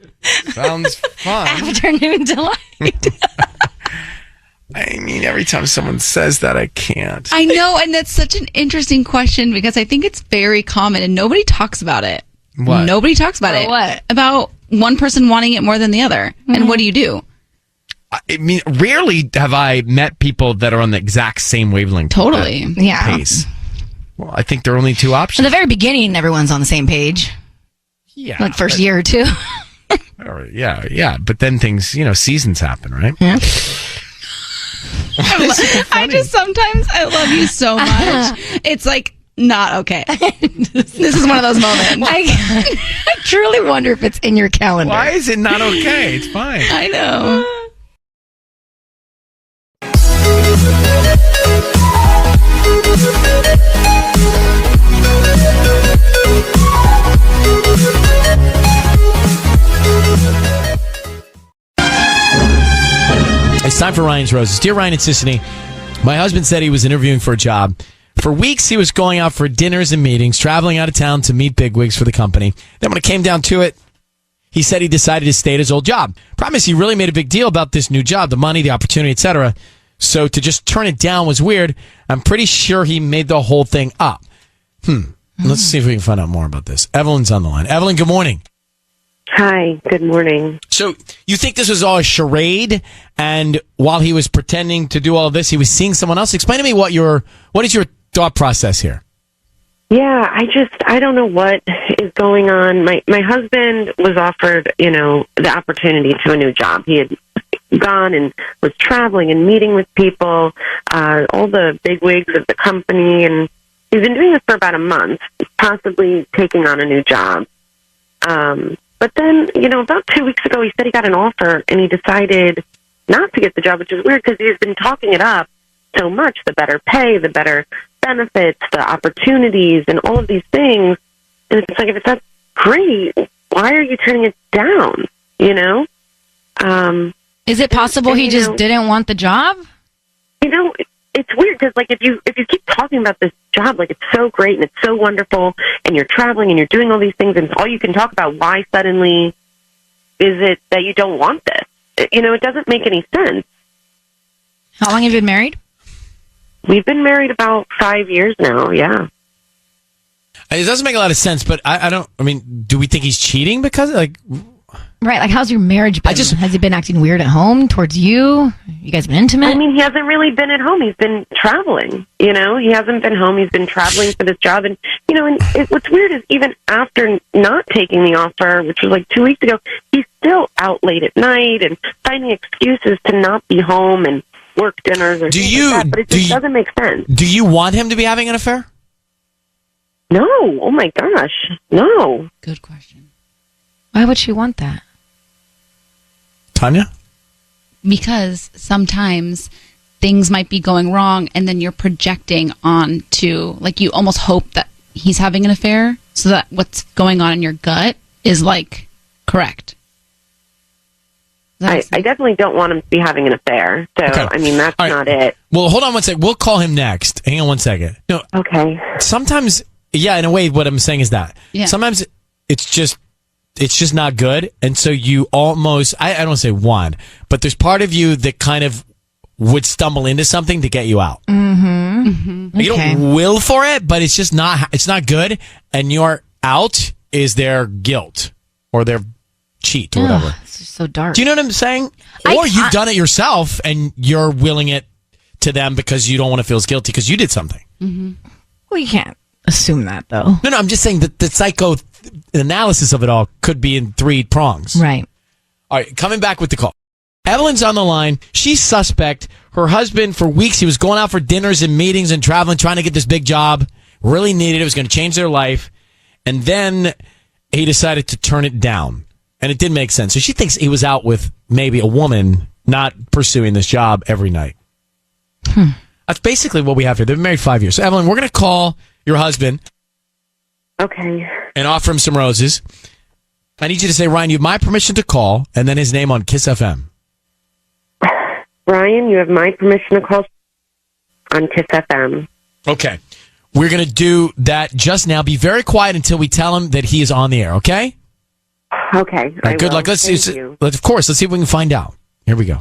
Speaker 1: Sounds fun.
Speaker 7: Afternoon delight.
Speaker 1: I mean, every time someone says that, I can't.
Speaker 5: I know, and that's such an interesting question because I think it's very common and nobody talks about it.
Speaker 1: What?
Speaker 5: Nobody talks about it.
Speaker 7: What?
Speaker 5: About one person wanting it more than the other. And what do you do?
Speaker 1: I mean, rarely have I met people that are on the exact same wavelength.
Speaker 5: Totally.
Speaker 7: Yeah.
Speaker 1: Pace. Well, I think there are only 2 options.
Speaker 7: At the very beginning, everyone's on the same page.
Speaker 1: Yeah.
Speaker 7: Like first year or 2.
Speaker 1: Yeah. But then things, seasons happen, right?
Speaker 7: Yeah.
Speaker 5: I just sometimes I love you so much. It's like not okay. This is one of those moments.
Speaker 7: I truly wonder if it's in your calendar.
Speaker 1: Why is it not okay? It's fine.
Speaker 5: I know.
Speaker 1: It's time for Ryan's Roses. Dear Ryan and Sisney, my husband said he was interviewing for a job. For weeks, he was going out for dinners and meetings, traveling out of town to meet bigwigs for the company. Then when it came down to it, he said he decided to stay at his old job. Promise he really made a big deal about this new job, the money, the opportunity, etc. So to just turn it down was weird. I'm pretty sure he made the whole thing up. Let's see if we can find out more about this. Evelyn's on the line. Evelyn, good morning.
Speaker 11: Hi, good morning.
Speaker 1: So you think this was all a charade, and while he was pretending to do all of this, he was seeing someone else? Explain to me what is your thought process here?
Speaker 11: Yeah, I don't know what is going on. My husband was offered, the opportunity to a new job. He had gone and was traveling and meeting with people, all the bigwigs of the company, and he's been doing this for about a month, possibly taking on a new job. But then, about 2 weeks ago, he said he got an offer, and he decided not to get the job, which is weird because he's been talking it up so much, the better pay, the better benefits, the opportunities, and all of these things. And it's like, if it's that great, why are you turning it down, Is
Speaker 7: it possible he just didn't want the job?
Speaker 11: it's weird because like if you keep talking about this job, like it's so great and it's so wonderful, and you're traveling and you're doing all these things, and it's all you can talk about, why suddenly is it that you don't want this? It doesn't make any sense.
Speaker 7: How long have you been married?
Speaker 11: We've been married about 5 years now. Yeah.
Speaker 1: It doesn't make a lot of sense, but do we think he's cheating because
Speaker 7: Right, like how's your marriage been? Has he been acting weird at home towards you? You guys been intimate?
Speaker 11: I mean, he hasn't really been at home. He's been traveling, He hasn't been home. He's been traveling for this job. And, what's weird is even after not taking the offer, which was like 2 weeks ago, he's still out late at night and finding excuses to not be home and work dinners or things like that. But it just doesn't make sense.
Speaker 1: Do you want him to be having an affair?
Speaker 11: No. Oh, my gosh. No.
Speaker 5: Good question.
Speaker 7: Why would she want that?
Speaker 1: Tanya?
Speaker 5: Because sometimes things might be going wrong and then you're projecting on to, like, you almost hope that he's having an affair so that what's going on in your gut is, like, correct.
Speaker 11: I definitely don't want him to be having an affair. So,
Speaker 1: Okay.
Speaker 11: I mean, that's not it.
Speaker 1: Well, hold on one second. We'll call him next. Hang on one second. No.
Speaker 11: Okay.
Speaker 1: Sometimes, in a way, what I'm saying is that.
Speaker 5: Yeah.
Speaker 1: Sometimes it's just not good. And so you almost, I don't say want, but there's part of you that kind of would stumble into something to get you out.
Speaker 7: Mm-hmm.
Speaker 1: You don't will for it, but it's not good. And your out is their guilt or their cheat or whatever.
Speaker 7: It's just so dark.
Speaker 1: Do you know what I'm saying? Or you've done it yourself and you're willing it to them because you don't want to feel as guilty because you did something.
Speaker 7: Mm-hmm. Well, you can't assume that, though.
Speaker 1: No, I'm just saying that the psychoanalysis of it all could be in 3 prongs.
Speaker 7: Right.
Speaker 1: All right, coming back with the call. Evelyn's on the line. She's suspect. Her husband, for weeks, he was going out for dinners and meetings and traveling, trying to get this big job. Really needed it. It was going to change their life. And then he decided to turn it down. And it did make sense. So she thinks he was out with maybe a woman, not pursuing this job every night. That's basically what we have here. They've been married 5 years. So, Evelyn, we're going to call your husband.
Speaker 11: Okay.
Speaker 1: And offer him some roses. I need you to say, Ryan, you have my permission to call, and then his name on Kiss FM.
Speaker 11: Ryan, you have my permission to call on Kiss FM.
Speaker 1: Okay. We're going to do that just now. Be very quiet until we tell him that he is on the air, okay?
Speaker 11: Okay.
Speaker 1: All right, good luck. Let's see if we can find out. Here we go.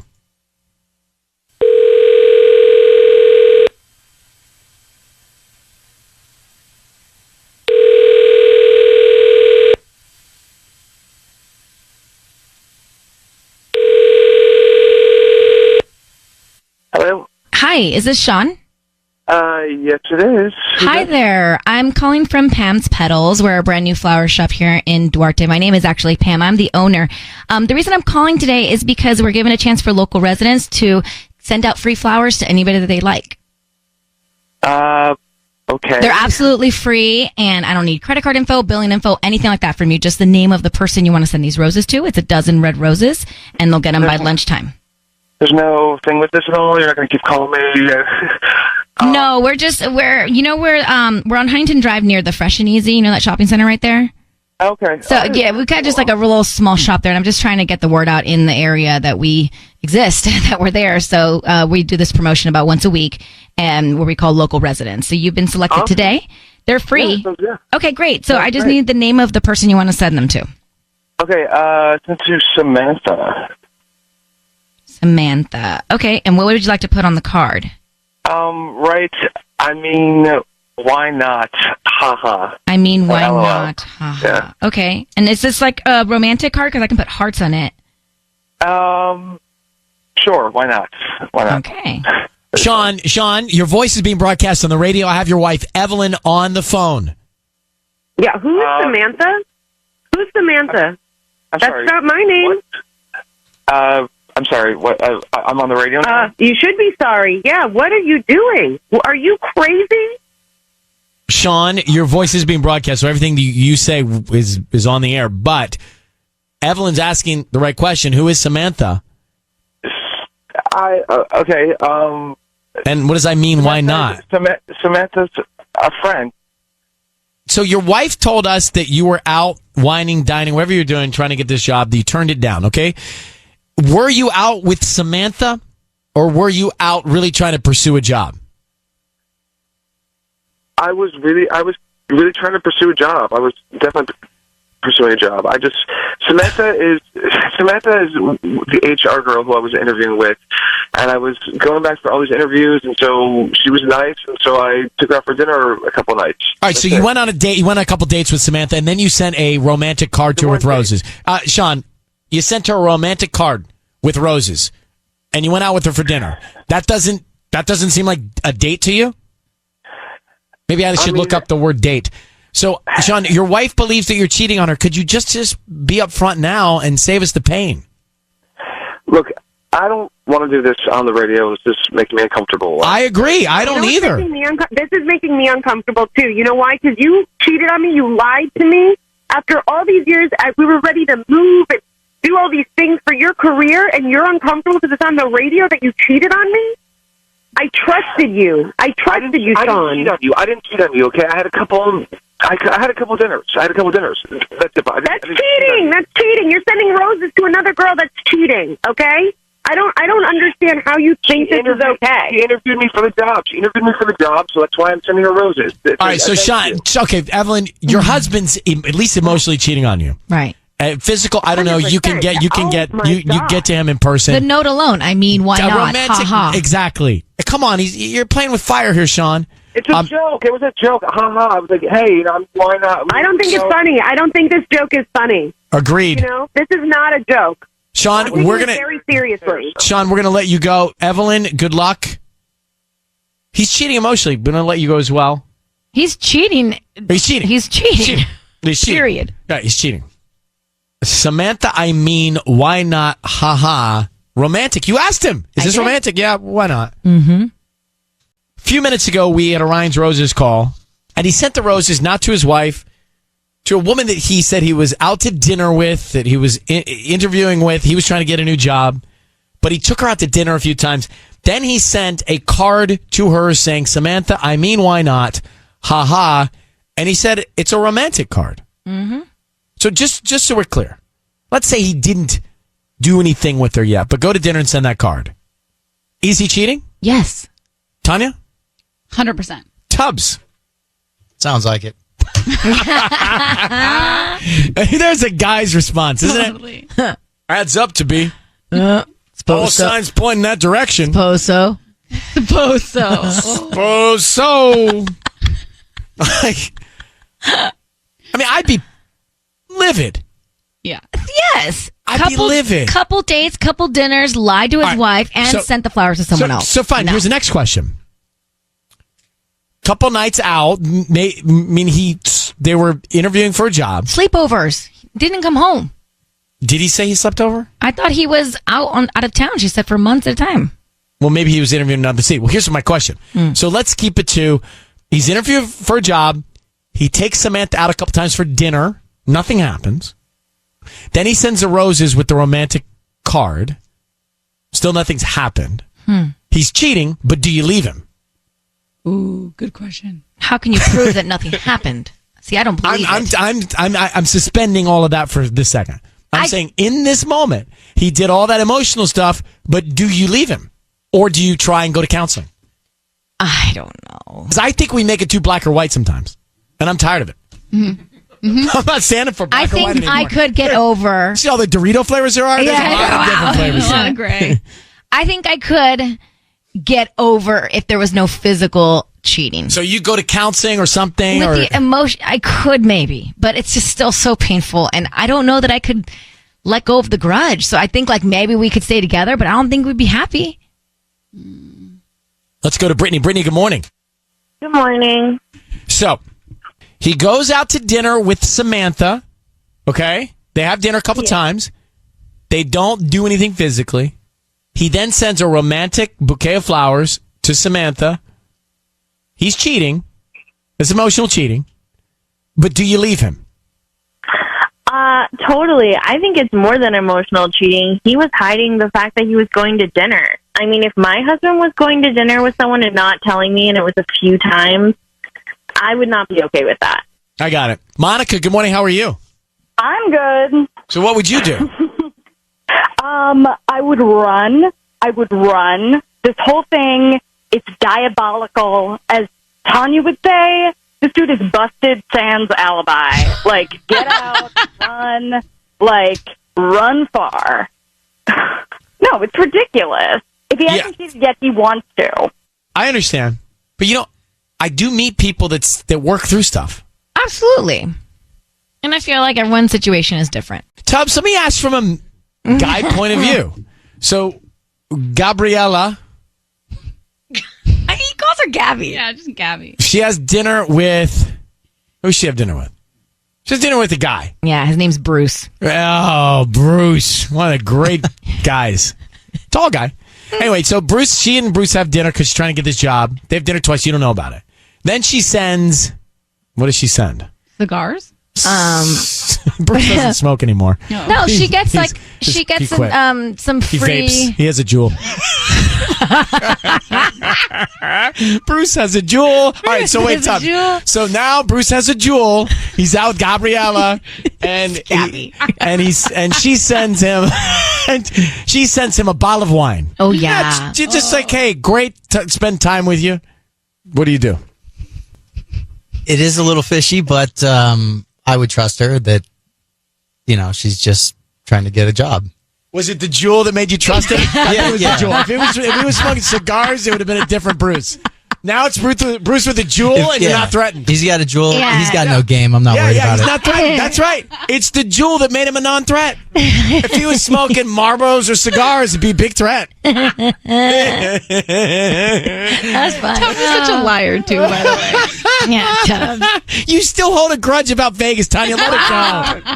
Speaker 10: Hello?
Speaker 7: Hi, is this Sean?
Speaker 10: Yes, it is.
Speaker 7: Hi there. I'm calling from Pam's Petals. We're a brand new flower shop here in Duarte. My name is actually Pam. I'm the owner. The reason I'm calling today is because we're giving a chance for local residents to send out free flowers to anybody that they like.
Speaker 10: Okay.
Speaker 7: They're absolutely free, and I don't need credit card info, billing info, anything like that from you. Just the name of the person you want to send these roses to. It's a dozen red roses, and they'll get them by lunchtime.
Speaker 10: There's no thing with this at all? You're not going to keep calling me?
Speaker 7: No, we're on Huntington Drive near the Fresh and Easy, that shopping center right there.
Speaker 10: Okay.
Speaker 7: So we've got just like a real small shop there, and I'm just trying to get the word out in the area that we exist, that we're there. So we do this promotion about once a week, and where we call local residents. So you've been selected today. They're free.
Speaker 10: Yeah.
Speaker 7: Okay, great. So I just need the name of the person you want to send them to.
Speaker 10: Okay, send to Samantha.
Speaker 7: Samantha. Okay, and what would you like to put on the card?
Speaker 10: Right. I mean, why not? Haha.
Speaker 7: I mean, why
Speaker 10: LOL.
Speaker 7: not? Yeah. Okay, and is this like a romantic card? Because I can put hearts on it.
Speaker 10: Sure, why not? Why not?
Speaker 7: Okay.
Speaker 1: Sean, your voice is being broadcast on the radio. I have your wife, Evelyn, on the phone.
Speaker 11: Yeah, who is Samantha? Who's Samantha?
Speaker 10: I'm
Speaker 11: That's
Speaker 10: sorry.
Speaker 11: not my name.
Speaker 10: What? I'm sorry. What? I'm on the radio now?
Speaker 11: You should be sorry. Yeah, what are you doing? Are you crazy?
Speaker 1: Sean, your voice is being broadcast, so everything you say is on the air. But Evelyn's asking the right question. Who is Samantha?
Speaker 10: Okay.
Speaker 1: And what does that mean? Why not?
Speaker 10: Samantha's a friend.
Speaker 1: So your wife told us that you were out whining, dining, whatever you're doing, trying to get this job. That you turned it down. Okay. Were you out with Samantha, or were you out really trying to pursue a job?
Speaker 12: I was really trying to pursue a job. I was definitely pursuing a job. Samantha is the HR girl who I was interviewing with, and I was going back for all these interviews, and so she was nice, and so I took her out for dinner a couple nights.
Speaker 1: All right, so you went on a date. You went on a couple dates with Samantha, and then you sent a romantic card to her with roses. Sean, you sent her a romantic card with roses, and you went out with her for dinner. That doesn't seem like a date to you? Maybe I should look up the word date. So, Sean, your wife believes that you're cheating on her. Could you just be upfront now and save us the pain?
Speaker 12: Look, I don't want to do this on the radio. It's just making me uncomfortable.
Speaker 1: I agree. I don't either.
Speaker 11: This is making me uncomfortable, too. You know why? Because you cheated on me. You lied to me. After all these years, we were ready to move and do all these things for your career, and you're uncomfortable because it's on the radio that you cheated on me? I trusted you. I trusted you, Sean.
Speaker 12: I didn't cheat on you, okay? I had a couple dinners. That's it.
Speaker 11: That's cheating. That's cheating. You're sending roses to another girl. That's cheating, okay? I don't understand how you think this is okay.
Speaker 12: She interviewed me for the job. So that's why I'm sending her roses.
Speaker 1: All right, so Sean, okay, Evelyn, your husband's at least emotionally cheating on you.
Speaker 7: Right.
Speaker 1: Physical, I don't know. You can get you get to him in person.
Speaker 7: The note alone. I mean, why not?
Speaker 1: Romantic,
Speaker 7: ha ha.
Speaker 1: Exactly. Come on, you're playing with fire here, Sean.
Speaker 12: It's a joke. It was a joke. Ha ha. I was like, hey, why not?
Speaker 11: I don't think it's funny. I don't think this joke is funny.
Speaker 1: Agreed.
Speaker 11: You know, this is not a joke.
Speaker 1: Sean, we're gonna
Speaker 11: very seriously.
Speaker 1: Sean, we're gonna let you go. Evelyn, good luck. He's cheating emotionally. We're gonna let you go as well.
Speaker 7: He's cheating.
Speaker 1: He's cheating.
Speaker 7: He's cheating.
Speaker 1: He's cheating.
Speaker 7: Period.
Speaker 1: Yeah, he's cheating. Samantha, I mean, why not? Haha. Romantic. You asked him. Is this romantic? Yeah, why not?
Speaker 7: Mm-hmm.
Speaker 1: A few minutes ago, we had a Ryan's Roses call, and he sent the roses not to his wife, to a woman that he said he was out to dinner with, that he was interviewing with. He was trying to get a new job, but he took her out to dinner a few times. Then he sent a card to her saying, Samantha, I mean, why not? Haha. And he said it's a romantic card.
Speaker 7: Mm-hmm.
Speaker 1: So just so we're clear, let's say he didn't do anything with her yet, but go to dinner and send that card. Is he cheating?
Speaker 7: Yes.
Speaker 1: Tanya?
Speaker 5: 100%.
Speaker 1: Tubbs?
Speaker 13: Sounds like it.
Speaker 1: There's a guy's response, isn't it? Adds up to be. All signs point in that direction.
Speaker 7: Suppose so.
Speaker 1: Suppose so. I mean, I'd be livid.
Speaker 5: Yeah.
Speaker 7: Yes.
Speaker 1: I'd be livid.
Speaker 7: Couple dates, couple dinners, lied to his wife, and sent the flowers to someone else.
Speaker 1: So fine. No. Here's the next question. Couple nights out. They were interviewing for a job.
Speaker 7: Sleepovers. Didn't come home.
Speaker 1: Did he say he slept over?
Speaker 7: I thought he was out of town. She said for months at a time.
Speaker 1: Well, maybe he was interviewing another seat. Well, here's my question. So let's keep it to, he's interviewing for a job. He takes Samantha out a couple times for dinner. Nothing happens. Then he sends the roses with the romantic card. Still nothing's happened. He's cheating, but do you leave him?
Speaker 5: Ooh, good question.
Speaker 7: How can you prove that nothing happened? See, I don't believe it.
Speaker 1: I'm suspending all of that for this second. I'm saying in this moment, he did all that emotional stuff, but do you leave him? Or do you try and go to counseling?
Speaker 7: I don't know.
Speaker 1: Because I think we make it too black or white sometimes. And I'm tired of it. Mm-hmm. I'm not standing for black or white anymore.
Speaker 7: I could get over.
Speaker 1: See all the Dorito flavors there are? There's a lot of different flavors.
Speaker 5: A lot of gray.
Speaker 7: I think I could get over if there was no physical cheating.
Speaker 1: So you go to counseling or something?
Speaker 7: With the emotion, I could maybe, but it's just still so painful. And I don't know that I could let go of the grudge. So I think maybe we could stay together, but I don't think we'd be happy.
Speaker 1: Let's go to Brittany. Brittany, good morning.
Speaker 4: Good morning.
Speaker 1: So he goes out to dinner with Samantha. Okay? They have dinner a couple times. They don't do anything physically. He then sends a romantic bouquet of flowers to Samantha. He's cheating. It's emotional cheating. But do you leave him?
Speaker 4: Totally. I think it's more than emotional cheating. He was hiding the fact that he was going to dinner. I mean, if my husband was going to dinner with someone and not telling me, and it was a few times, I would not be okay with that.
Speaker 1: I got it. Monica, good morning. How are you?
Speaker 6: I'm good.
Speaker 1: So what would you do?
Speaker 6: I would run. This whole thing, it's diabolical. As Tanya would say, this dude is busted sans alibi. Like, get out, run, run far. No, it's ridiculous. If he hasn't cheated yet, he wants to.
Speaker 1: I understand. But, I do meet people that work through stuff.
Speaker 7: Absolutely. And I feel like everyone's situation is different.
Speaker 1: Tubbs, let me ask from a guy point of view. So, Gabriella.
Speaker 7: He calls her Gabby.
Speaker 5: Yeah, just Gabby.
Speaker 1: She has dinner with... Who does she have dinner with? She has dinner with a guy.
Speaker 7: Yeah, his name's Bruce.
Speaker 1: Oh, Bruce. One of the great guys. Tall guy. Anyway, so she and Bruce have dinner because she's trying to get this job. They have dinner twice. You don't know about it. Then she sends... What does she send?
Speaker 5: Cigars?
Speaker 1: Bruce doesn't smoke anymore.
Speaker 7: No, she gets some
Speaker 1: He
Speaker 7: free.
Speaker 1: vapes. He has a Juul. Bruce has a Juul. All right, so wait, Tubbs. So now Bruce has a Juul. He's out with Gabriella, and she sends him a bottle of wine.
Speaker 7: Oh yeah,
Speaker 1: just like, hey, great to spend time with you. What do you do?
Speaker 13: It is a little fishy, but I would trust her that, she's just trying to get a job.
Speaker 1: Was it the Juul that made you trust him? I think it was the Juul. If he was smoking cigars, it would have been a different Bruce. Now it's Bruce with a Juul, and you're not threatened.
Speaker 13: He's got a Juul.
Speaker 7: Yeah.
Speaker 13: He's got no game. I'm not worried about
Speaker 1: he's
Speaker 13: it.
Speaker 1: not threatened. That's right. It's the Juul that made him a non-threat. If he was smoking Marlboros or cigars, it'd be a big threat.
Speaker 7: That's fun.
Speaker 5: Tubbs is such a liar, too, by the way.
Speaker 7: Yeah, Tubbs.
Speaker 1: You still hold a grudge about Vegas, Tanya. Let it go.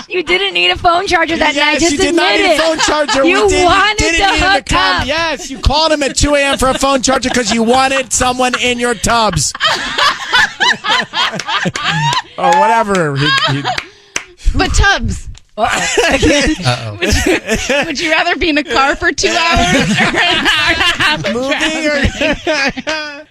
Speaker 7: You didn't need a phone charger that night. Just
Speaker 1: you did not
Speaker 7: admit
Speaker 1: need
Speaker 7: it.
Speaker 1: a phone charger.
Speaker 7: You wanted
Speaker 1: didn't
Speaker 7: to
Speaker 1: need him
Speaker 7: hook
Speaker 1: come.
Speaker 7: up.
Speaker 1: Yes, you called him at 2 a.m. for a phone charger because you wanted someone in your tubs. Or whatever.
Speaker 5: But Tubbs.
Speaker 13: Uh-oh.
Speaker 5: Would you rather be in the car for 2 hours or an hour and a half of
Speaker 1: Moving
Speaker 5: traveling?